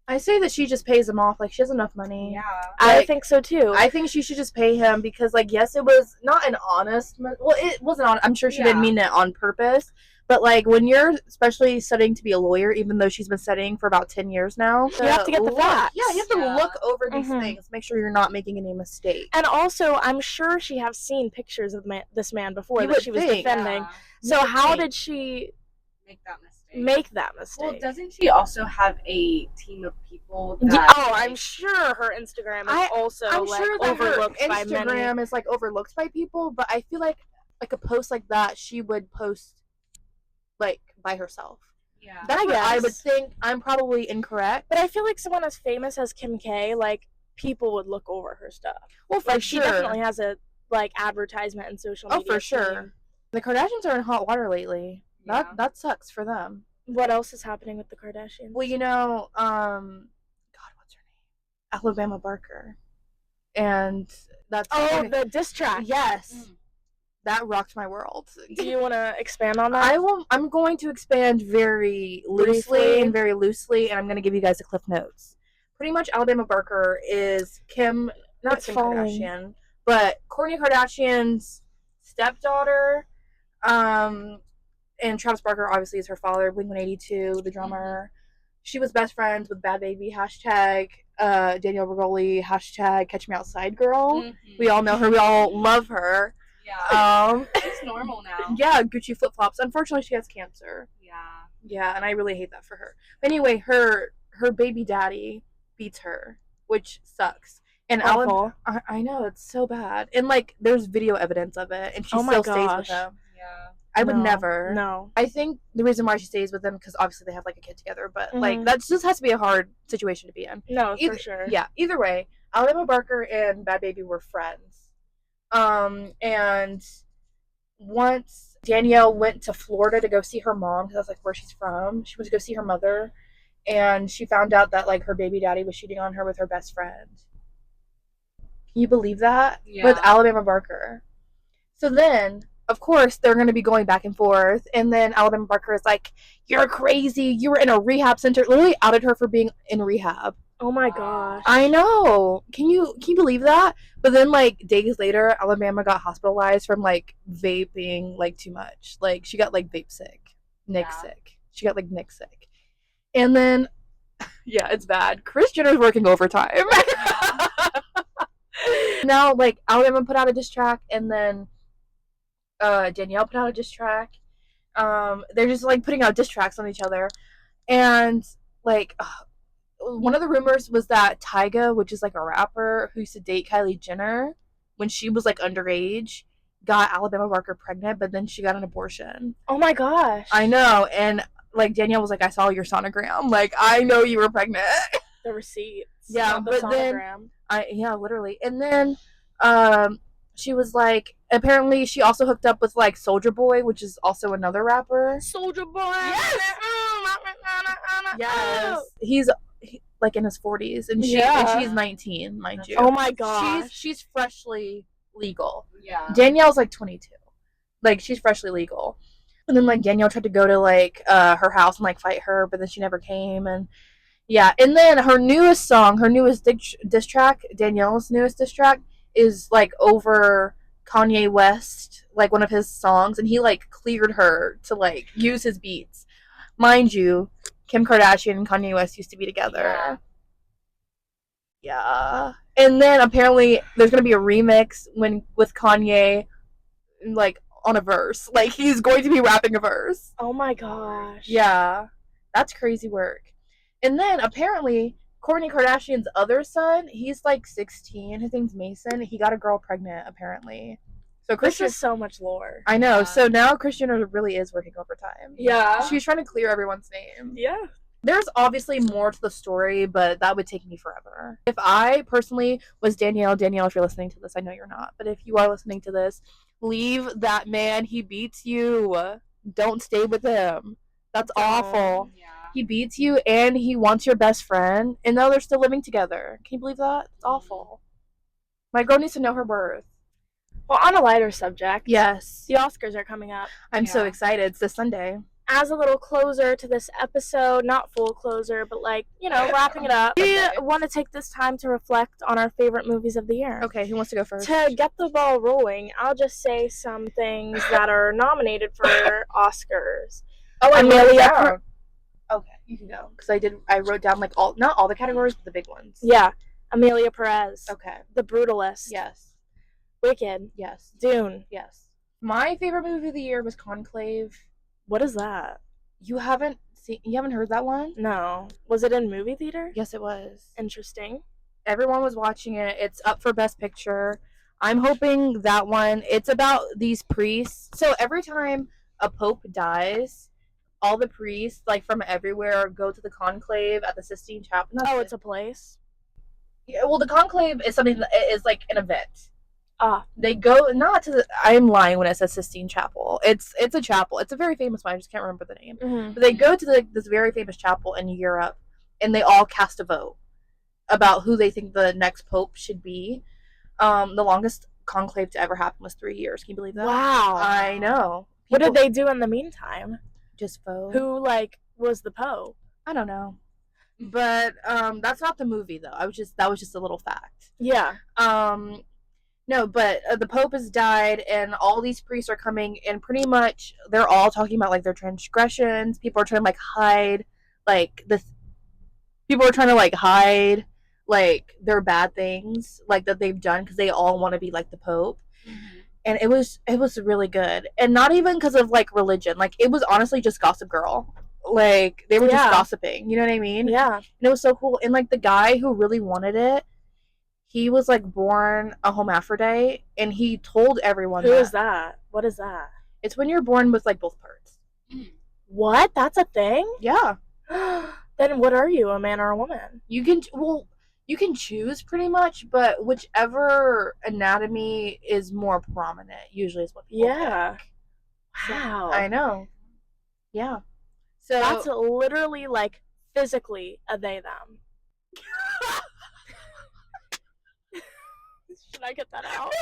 I say that she just pays him off. Like, she has enough money. Yeah. I think so too. I think she should just pay him because, like, yes, it was not an honest... Well, it wasn't on... I'm sure she didn't mean it on purpose. But, like, when you're especially studying to be a lawyer, even though she's been studying for about 10 years now... You have to get the facts. Yeah, you have to look over these things. Make sure you're not making any mistakes. And also, I'm sure she has seen pictures of this man before You that would she was think. defending. Yeah. So how did she make that mistake? Well, Well, doesn't she also have a team of people that... I'm sure her Instagram is also I'm like sure that overlooked her by many. Instagram is like overlooked by people, but I feel like a post like that she would post like by herself. Yeah. That's what I would think. I'm probably incorrect, but I feel like someone as famous as Kim K, like, people would look over her stuff. Well, for like, sure. She definitely has a like advertisement and social media. Oh, for sure. Team. The Kardashians are in hot water lately. Yeah. That sucks for them. What else is happening with the Kardashians? Well, you know, God, what's her name? Alabama Barker. And that's the diss track. Yes. That rocked my world. Do you want to expand on that? I'm going to expand very loosely, and I'm going to give you guys the cliff notes. Pretty much Alabama Barker is Kim Kardashian, but Kourtney Kardashian's stepdaughter. And Travis Barker obviously is her father, Blink-182, the drummer. She was best friends with Bad Baby, hashtag Danielle Bregoli, hashtag Catch Me Outside Girl. We all know her. We all love her. Yeah. She's normal now. Yeah, Gucci flip-flops. Unfortunately, she has cancer. Yeah, and I really hate that for her. But anyway, her baby daddy beats her, which sucks. And Awful. I know, it's so bad. And, like, there's video evidence of it, and she still stays with him. Yeah. I would never. No. I think the reason why she stays with them, because obviously they have, like, a kid together, but, like, that just has to be a hard situation to be in. No, for sure. Yeah, either way, Alabama Barker and Bad Baby were friends. And once Danielle went to Florida to go see her mom, because that's, like, where she's from. She went to go see her mother, and she found out that, like, her baby daddy was cheating on her with her best friend. Can you believe that? Yeah. With Alabama Barker. So then, of course, they're going to be going back and forth, and then Alabama Barker is like, "You're crazy. You were in a rehab center." Literally outed her for being in rehab. Oh my gosh. I know. Can you believe that? But then, like, days later, Alabama got hospitalized from, like, vaping, like, too much. Like, she got, like, vape sick. Nick sick. She got, like, Nick sick. And then, yeah, it's bad. Kris Jenner's working overtime. Now, like, Alabama put out a diss track, and then Danielle put out a diss track. They're just, like, putting out diss tracks on each other. And, like, one of the rumors was that Tyga, which is, like, a rapper who used to date Kylie Jenner when she was, like, underage, got Alabama Barker pregnant, but then she got an abortion. Oh my gosh. I know. And, like, Danielle was like, "I saw your sonogram. Like, I know you were pregnant." The receipts. Yeah, the but sonogram. then literally. And then she was like, apparently she also hooked up with, like, Soulja Boy, which is also another rapper. Soulja Boy. Yes. He's like in his 40s, and she's 19, mind you. Oh my gosh. She's freshly legal. Yeah. Danielle's like 22. Like, she's freshly legal. And then, like, Danielle tried to go to, like, her house and, like, fight her, but then she never came. And yeah, and then her newest diss track, Danielle's newest diss track, is, like, over Kanye West, like, one of his songs, and he, like, cleared her to, like, use his beats. Mind you, Kim Kardashian and Kanye West used to be together. Yeah. And then apparently there's gonna be a remix with Kanye, like, on a verse. Like, he's going to be rapping a verse. Oh my gosh. Yeah. That's crazy work. And then apparently Kourtney Kardashian's other son, he's like 16. His name's Mason. He got a girl pregnant, apparently. So This is so much lore. I know. Yeah. So now Kris Jenner really is working overtime. Yeah. She's trying to clear everyone's name. Yeah. There's obviously more to the story, but that would take me forever. If I personally was Danielle, if you're listening to this, I know you're not, but if you are listening to this, leave that man. He beats you. Don't stay with him. That's awful. Yeah. He beats you, and he wants your best friend, and now they're still living together. Can you believe that? It's awful. My girl needs to know her worth. Well, on a lighter subject. Yes. The Oscars are coming up. I'm so excited. It's this Sunday. As a little closer to this episode, not full closer, but, like, you know, wrapping it up, we want to take this time to reflect on our favorite movies of the year. Okay, who wants to go first? To get the ball rolling, I'll just say some things that are nominated for Oscars. Oh, Amelia. Okay, you can go. Because I wrote down, like, not all the categories, but the big ones. Yeah. Amelia Perez. Okay. The Brutalist. Yes. Wicked. Yes. Dune. Yes. My favorite movie of the year was Conclave. What is that? You haven't heard that one? No. Was it in movie theater? Yes, it was. Interesting. Everyone was watching it. It's up for Best Picture. I'm hoping that one. It's about these priests. So every time a pope dies, all the priests, like, from everywhere go to the conclave at the Sistine Chapel. Oh, it's a place? Yeah, well, the conclave is something that is, like, an event. They go not to the. I'm lying when it says Sistine Chapel. It's a chapel. It's a very famous one. I just can't remember the name. Mm-hmm. But they go to this very famous chapel in Europe, and they all cast a vote. about who they think the next pope should be. The longest conclave to ever happen was 3 years. Can you believe that? Wow. I know. What did they do in the meantime? Just vote. Who like was the Pope? I don't know. But that's not the movie though. That was just a little fact. Yeah. No, but the Pope has died, and all these priests are coming, and pretty much they're all talking about like their transgressions. People are trying to like hide, like people are trying to like hide like their bad things like that they've done because they all want to be like the Pope. Mm-hmm. And it was really good, and not even because of like religion. Like it was honestly just Gossip Girl. Like they were just gossiping. You know what I mean? Yeah. And it was so cool. And like the guy who really wanted it, he was like born a hermaphrodite, and he told everyone. Who is that? What is that? It's when you're born with like both parts. What? That's a thing? Yeah. Then what are you, a man or a woman? You can choose pretty much, but whichever anatomy is more prominent usually is what people pick. Wow. I know. Yeah. So that's literally like physically a they them. Should I get that out?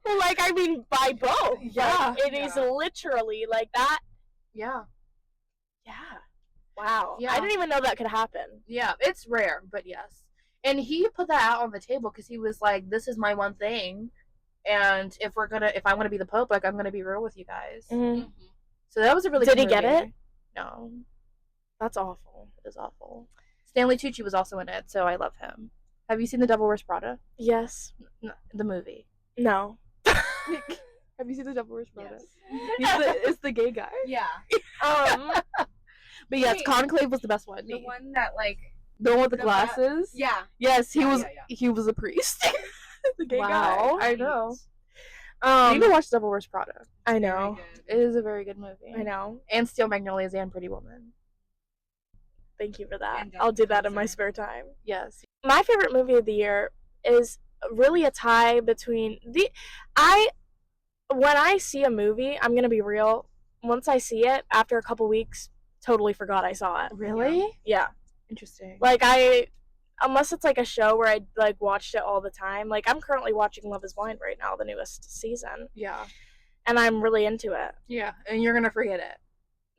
Well, like I mean by both. Yeah. Like, it is literally like that. Yeah. Yeah. Wow. Yeah. I didn't even know that could happen. Yeah, it's rare, but yes. And he put that out on the table because he was like, "This is my one thing, and if I want to be the Pope, like I'm gonna be real with you guys." Mm-hmm. So that was a really. Did good he get movie. it? No, that's awful. It was awful. Stanley Tucci was also in it, so I love him. Have you seen The Devil Wears Prada? Yes. No, the movie. No. Have you seen The Devil Wears Prada? Yes. It's the gay guy. Yeah. But yes, Conclave was the best one. The one that like the one with the glasses. Yeah. Yes, he was. Yeah. He was a priest. The gay guy. I know. You need to watch Devil Wears Prada. I know. It is a very good movie. I know. And Steel Magnolias and Pretty Woman. Thank you for that. I'll do that in my spare time. Yes. My favorite movie of the year is really a tie between when I see a movie, I'm gonna be real. Once I see it, after a couple weeks, totally forgot I saw it. Really? Yeah. Interesting. Like unless it's like a show where I like watched it all the time. Like I'm currently watching Love Is Blind right now, the newest season. Yeah. And I'm really into it. Yeah, and you're gonna forget it.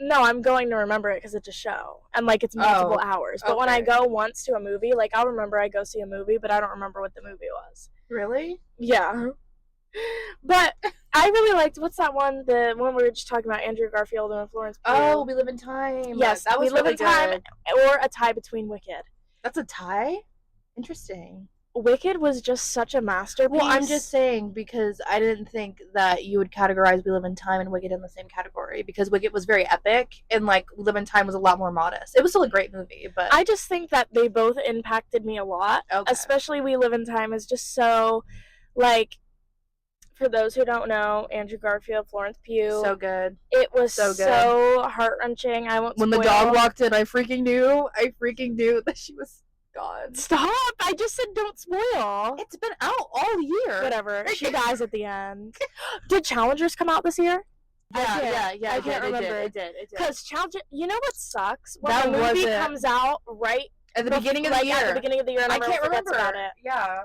No, I'm going to remember it because it's a show and like it's multiple hours. But when I go once to a movie, like I'll remember I go see a movie, but I don't remember what the movie was. Really? Yeah. But I really liked what's that one? The one we were just talking about, Andrew Garfield and Florence Pugh. Oh, We Live in Time. Yes, that was We Live really in Time, or a tie between Wicked. That's a tie? Interesting. Wicked was just such a masterpiece. Well, I'm just saying because I didn't think that you would categorize We Live in Time and Wicked in the same category because Wicked was very epic and like We Live in Time was a lot more modest. It was still a great movie, but I just think that they both impacted me a lot. Okay. Especially We Live in Time is just so like, for those who don't know, Andrew Garfield, Florence Pugh. So good. It was so heart-wrenching. I won't When spoil. the dog walked in, I freaking knew that she was gone. Stop! I just said don't spoil. It's been out all year. Whatever. She dies at the end. Did Challengers come out this year? Yeah. I can't remember. It did. Because Challenger, you know what sucks? When that the movie comes out right at the beginning of the year. At the beginning of the year, and I can't remember about it. Yeah.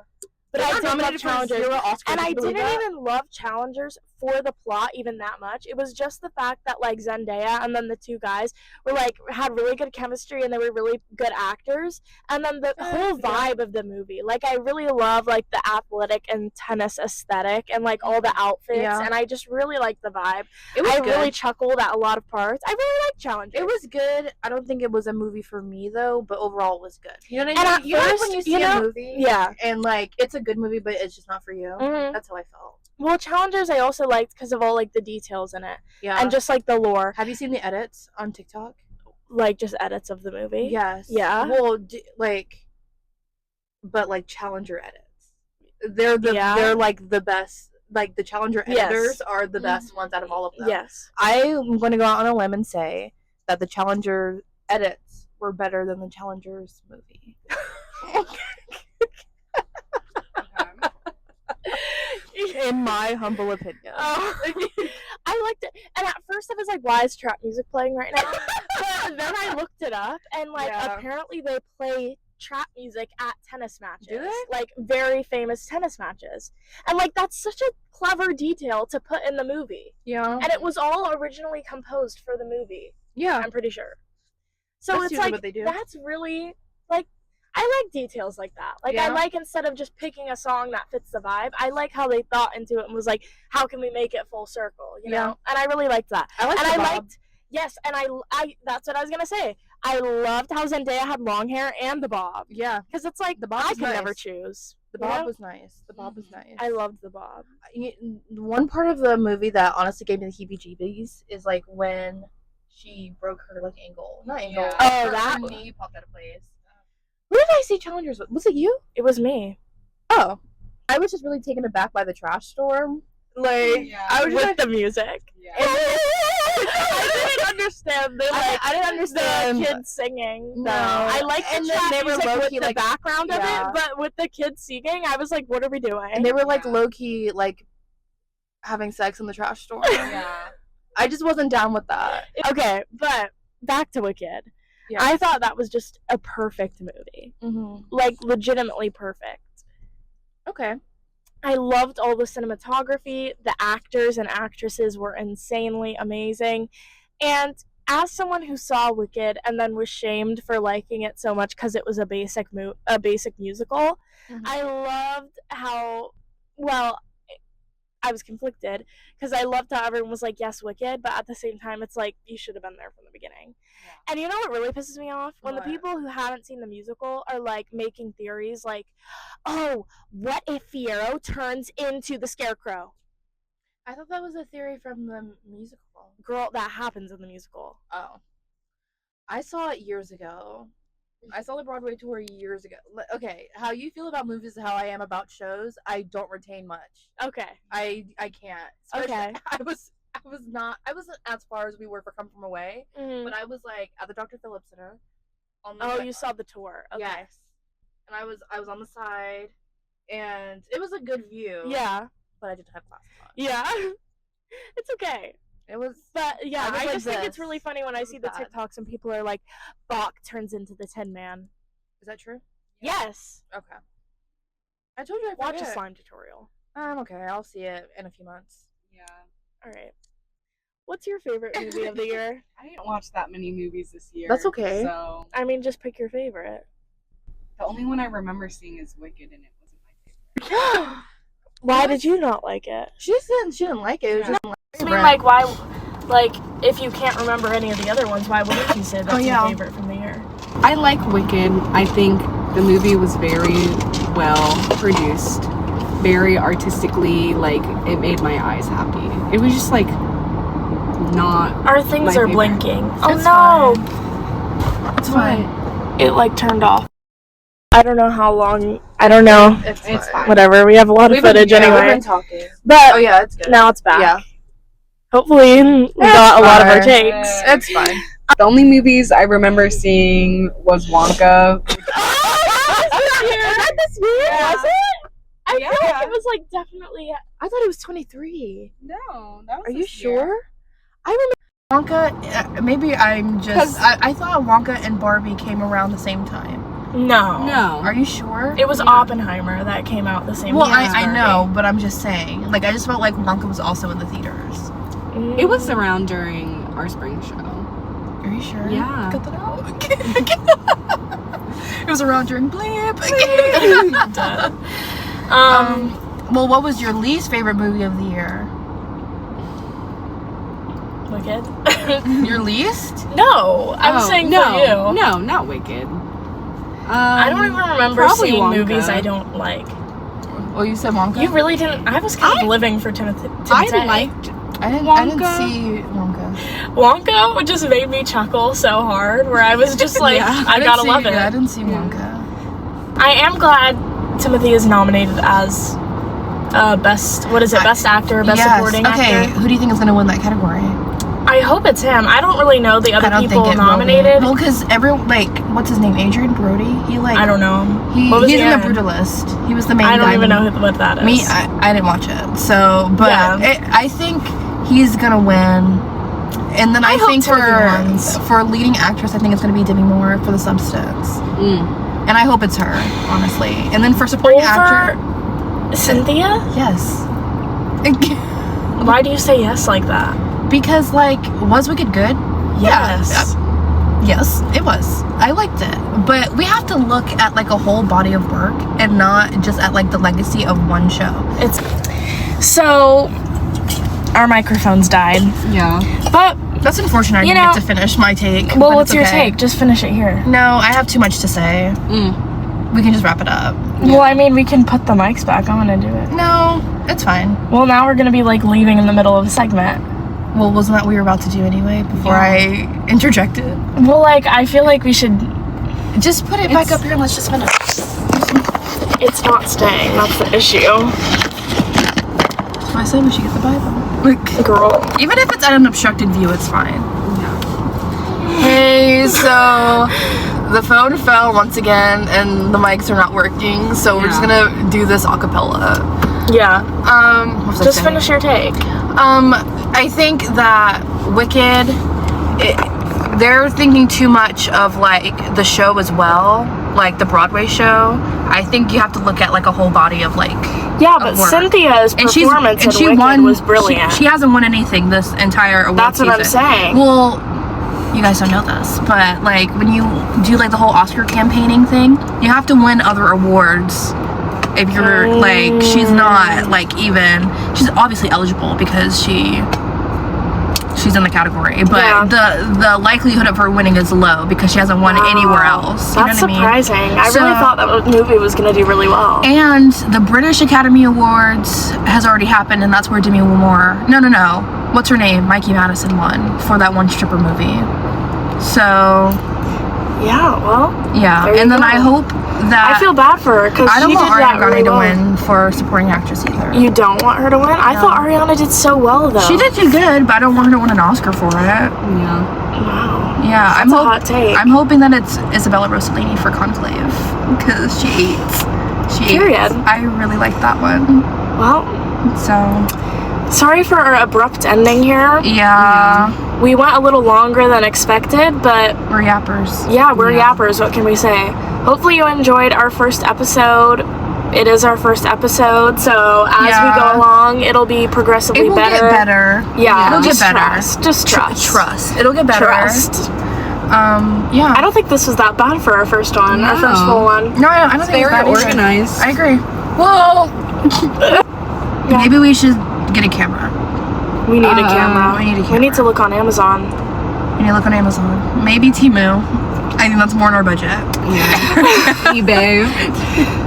But I did love Challengers, and I didn't even love Challengers for the plot even that much. It was just the fact that like Zendaya and then the two guys were like had really good chemistry and they were really good actors, and then the whole vibe of the movie. Like I really love like the athletic and tennis aesthetic and like all the outfits, and I just really liked the vibe. I really chuckled at a lot of parts. I really liked Challengers. It was good. I don't think it was a movie for me though, but overall it was good. You know what I mean? And at you first, know when you see a movie, and like it's a good movie, but it's just not for you. Mm-hmm. That's how I felt. Well, Challengers I also liked because of all like the details in it, and just like the lore. Have you seen the edits on TikTok? Like just edits of the movie? Yes. Yeah. Well, but like Challenger edits. They're like the best. Like the Challenger editors are the best ones out of all of them. Yes. I'm going to go out on a limb and say that the Challenger edits were better than the Challengers movie. In my humble opinion. I liked it. And at first I was like, why is trap music playing right now? But then I looked it up, and like Yeah. apparently they play trap music at tennis matches. Do they? Like very famous tennis matches. And like that's such a clever detail to put in the movie. Yeah. And it was all originally composed for the movie. Yeah. I'm pretty sure. So That's it's usually like what they do. that's really like I like details like that. Like I Yeah. like instead of just picking a song that fits the vibe, I like how they thought into it and was like, how can we make it full circle, you know? And I really liked that. I like And the I bob. liked yes, and I that's what I was gonna say. I loved how Zendaya had long hair and the bob. Yeah. Because it's like The bob I was could never nice. choose. The you bob know? was nice. The bob was nice. I loved the bob. One part of the movie that honestly gave me the heebie-jeebies is like when she broke her like ankle. Not ankle. Yeah. Oh, her that knee popped out of place. Who did I see challengers with? Was it you? it was me. Oh. I was just really taken aback by the trash storm. Like Yeah. I was just With the music. Yeah. I didn't understand the like I didn't understand. the kids singing. No. I liked And the then trap they were music with low-key, the like- background of yeah. it, but with the kids singing, I was like, "What are we doing?" and they were like Yeah. low key like having sex in the trash storm. Yeah. I just wasn't down with that. Okay, but back to Wicked. Yeah. I thought that was just a perfect movie, Mm-hmm. like legitimately perfect. Okay. I loved all the cinematography. The actors and actresses were insanely amazing. And as someone who saw Wicked and then was shamed for liking it so much because it was a basic musical, Mhm. I loved how well I was conflicted because I loved how everyone was like, yes, Wicked, but at the same time, it's like, you should have been there from the beginning. Yeah. And you know what really pisses me off? When What? the people who haven't seen the musical are like making theories like, oh, what if Fiero turns into the Scarecrow? I thought that was a theory from the musical. Girl, that happens in the musical. Oh. I saw it years ago. I saw the Broadway tour years ago. Okay, how you feel about movies is how I am about shows. I don't retain much. Okay. I can't. Especially- Okay. I wasn't as far as we were for Come From Away, Mhm. but I was like at the Dr. Phillips Center. On the Oh, side- you saw the tour. Okay. Yes. And I was on the side, and it was a good view. Yeah. But I didn't have glasses on. Yeah. It's okay. It was. But yeah, I was I like just think it's this. really funny when I It see was the bad. TikToks and people are like, Bach turns into the Tin Man. Is that true? Yes. Okay. I told you I Watch a forget. slime tutorial. I'm okay. I'll see it in a few months. Yeah. All right. What's your favorite movie of the year? I didn't watch that many movies this year. That's okay. So I mean, just pick your favorite. the only one I remember seeing is Wicked, and it wasn't my favorite. Why did you not like it? She didn't like it. It was Yeah. just I mean, like, why? Like, if you can't remember any of the other ones, why wouldn't you say that's Oh, yeah. your favorite from the year? I like Wicked. I think the movie was very well produced, very artistically, like, it made my eyes happy. It was just like not. Our things My are favorite. blinking. Oh It's no! It's fine. It like turned off. I don't know how long. I don't know. It's fine. Whatever. We have a lot of We've been- footage yeah, We've anyway. been talking. But Oh yeah, it's good. now it's back. Yeah. Hopefully, we got a lot of our fine. takes. It's fine. The only movies I remember seeing was Wonka. Was that this year? Yeah. Was it? I feel like Yeah. it was like definitely. I thought it was 23. No, that was. Are you this year. sure? I remember Wonka. Maybe I'm just. 'Cause- I thought Wonka and Barbie came around the same time. No. No. Are you sure? It was Yeah. Oppenheimer that came out the same Well, year. as I Barbie. know, but I'm just saying. Like, I just felt like Wonka was also in the theaters. It was around during our spring show. Are you sure? Yeah. Cut that out. It was around during Blip. Well, what was your least favorite movie of the year? Wicked. Your least? No, I was saying no, for you. No, not Wicked. I don't even remember probably seeing Wonka. movies I don't like. Oh, you said Wonka? You really didn't. I was kind of living for Timothy. I liked I didn't Wonka. see Wonka. Wonka just made me chuckle so hard, where I was just like, Yeah. I gotta love I it. didn't see Wonka. I am glad Timothy is nominated as best. What is it? Best actor, best supporting Okay, actor. who do you think is going to win that category? I hope it's him. I don't really know the I other don't people think it nominated. Will be. Well, because everyone, like, what's his name? Adrian Brody? He, like, I don't know. What was he's he in The in? Brutalist. He was the main guy. I don't even in- know what that is. I didn't watch it. So, but Yeah. I think he's going to win. And then I hope think Timothy wins. for leading actress, I think it's going to be Demi Moore for The Substance. And I hope it's her, honestly. And then for supporting actor, Cynthia? yes. Why do you say yes like that? Because, like, was Wicked good? Yes. Yes, it was. I liked it. But we have to look at, like, a whole body of work and not just at, like, the legacy of one show. So, our microphones died. Yeah. But, That's unfortunate. I didn't get to finish my take. well, but what's it's your okay. take? Just finish it here. No, I have too much to say. We can just wrap it up. Well, I mean, we can put the mics back. I'm gonna do it. No, it's fine. Well, now we're gonna be, like, leaving in the middle of a segment. Well, wasn't that what we were about to do anyway before I interjected? Well, like, I feel like we should... Just put it back up here and let's just finish. It's not staying. That's the issue. That's why I said we should get the Bible. Like, Girl. even if it's at an obstructed view, it's fine. Hey, so the phone fell once again and the mics are not working, so we're just gonna do this a cappella. Yeah. What was I Just saying? finish your take. I think that Wicked, they're thinking too much of, like, the show as well, like the Broadway show. I think you have to look at, like, a whole body of, like, Yeah, but work. Cynthia's performance in Wicked was brilliant. She hasn't won anything this entire award That's what I'm season. saying. Well, you guys don't know this, but, like, when you do, like, the whole Oscar campaigning thing, you have to win other awards. If you're, like, she's not, like, even, she's obviously eligible because she's in the category, but the likelihood of her winning is low because she hasn't won anywhere else. You That's know what surprising. I mean? I really thought that movie was going to do really well. And the British Academy Awards has already happened, and that's where Demi Moore, no, what's her name? Mikey Madison won for that one stripper movie. So, yeah, well, yeah. And then I hope that I feel bad for her because I don't she want did that Ariana really to well. win for supporting actress either. You don't want her to win? I thought Ariana did so well though. She did do good, but I don't want her to win an Oscar for it. Yeah. Wow. Yeah, That's a hot take. I'm hoping that it's Isabella Rossellini for Conclave because she ate. Period. I really like that one. Well, so sorry for our abrupt ending here. Yeah. We went a little longer than expected, but we're yappers. Yeah, we're yappers. What can we say? Hopefully you enjoyed our first episode. It is our first episode, so as we go along, it'll be progressively better. It will get better. Yeah, it'll get better. Just trust. Trust. It'll get better. Trust. Yeah. I don't think this was that bad for our first one. No. Our first full one. No, I don't think it's very bad either. organized. I agree. Well, maybe we should get a camera. We need a camera. We need a camera. We need to look on Amazon. We need to look on Amazon. Maybe Temu. I think that's more in our budget. Yeah. eBay.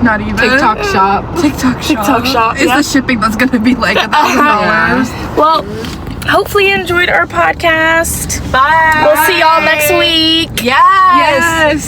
Not even. TikTok shop. TikTok shop. Is the shipping that's going to be like $1,000? Well, hopefully you enjoyed our podcast. Bye. We'll see y'all next week. Yes.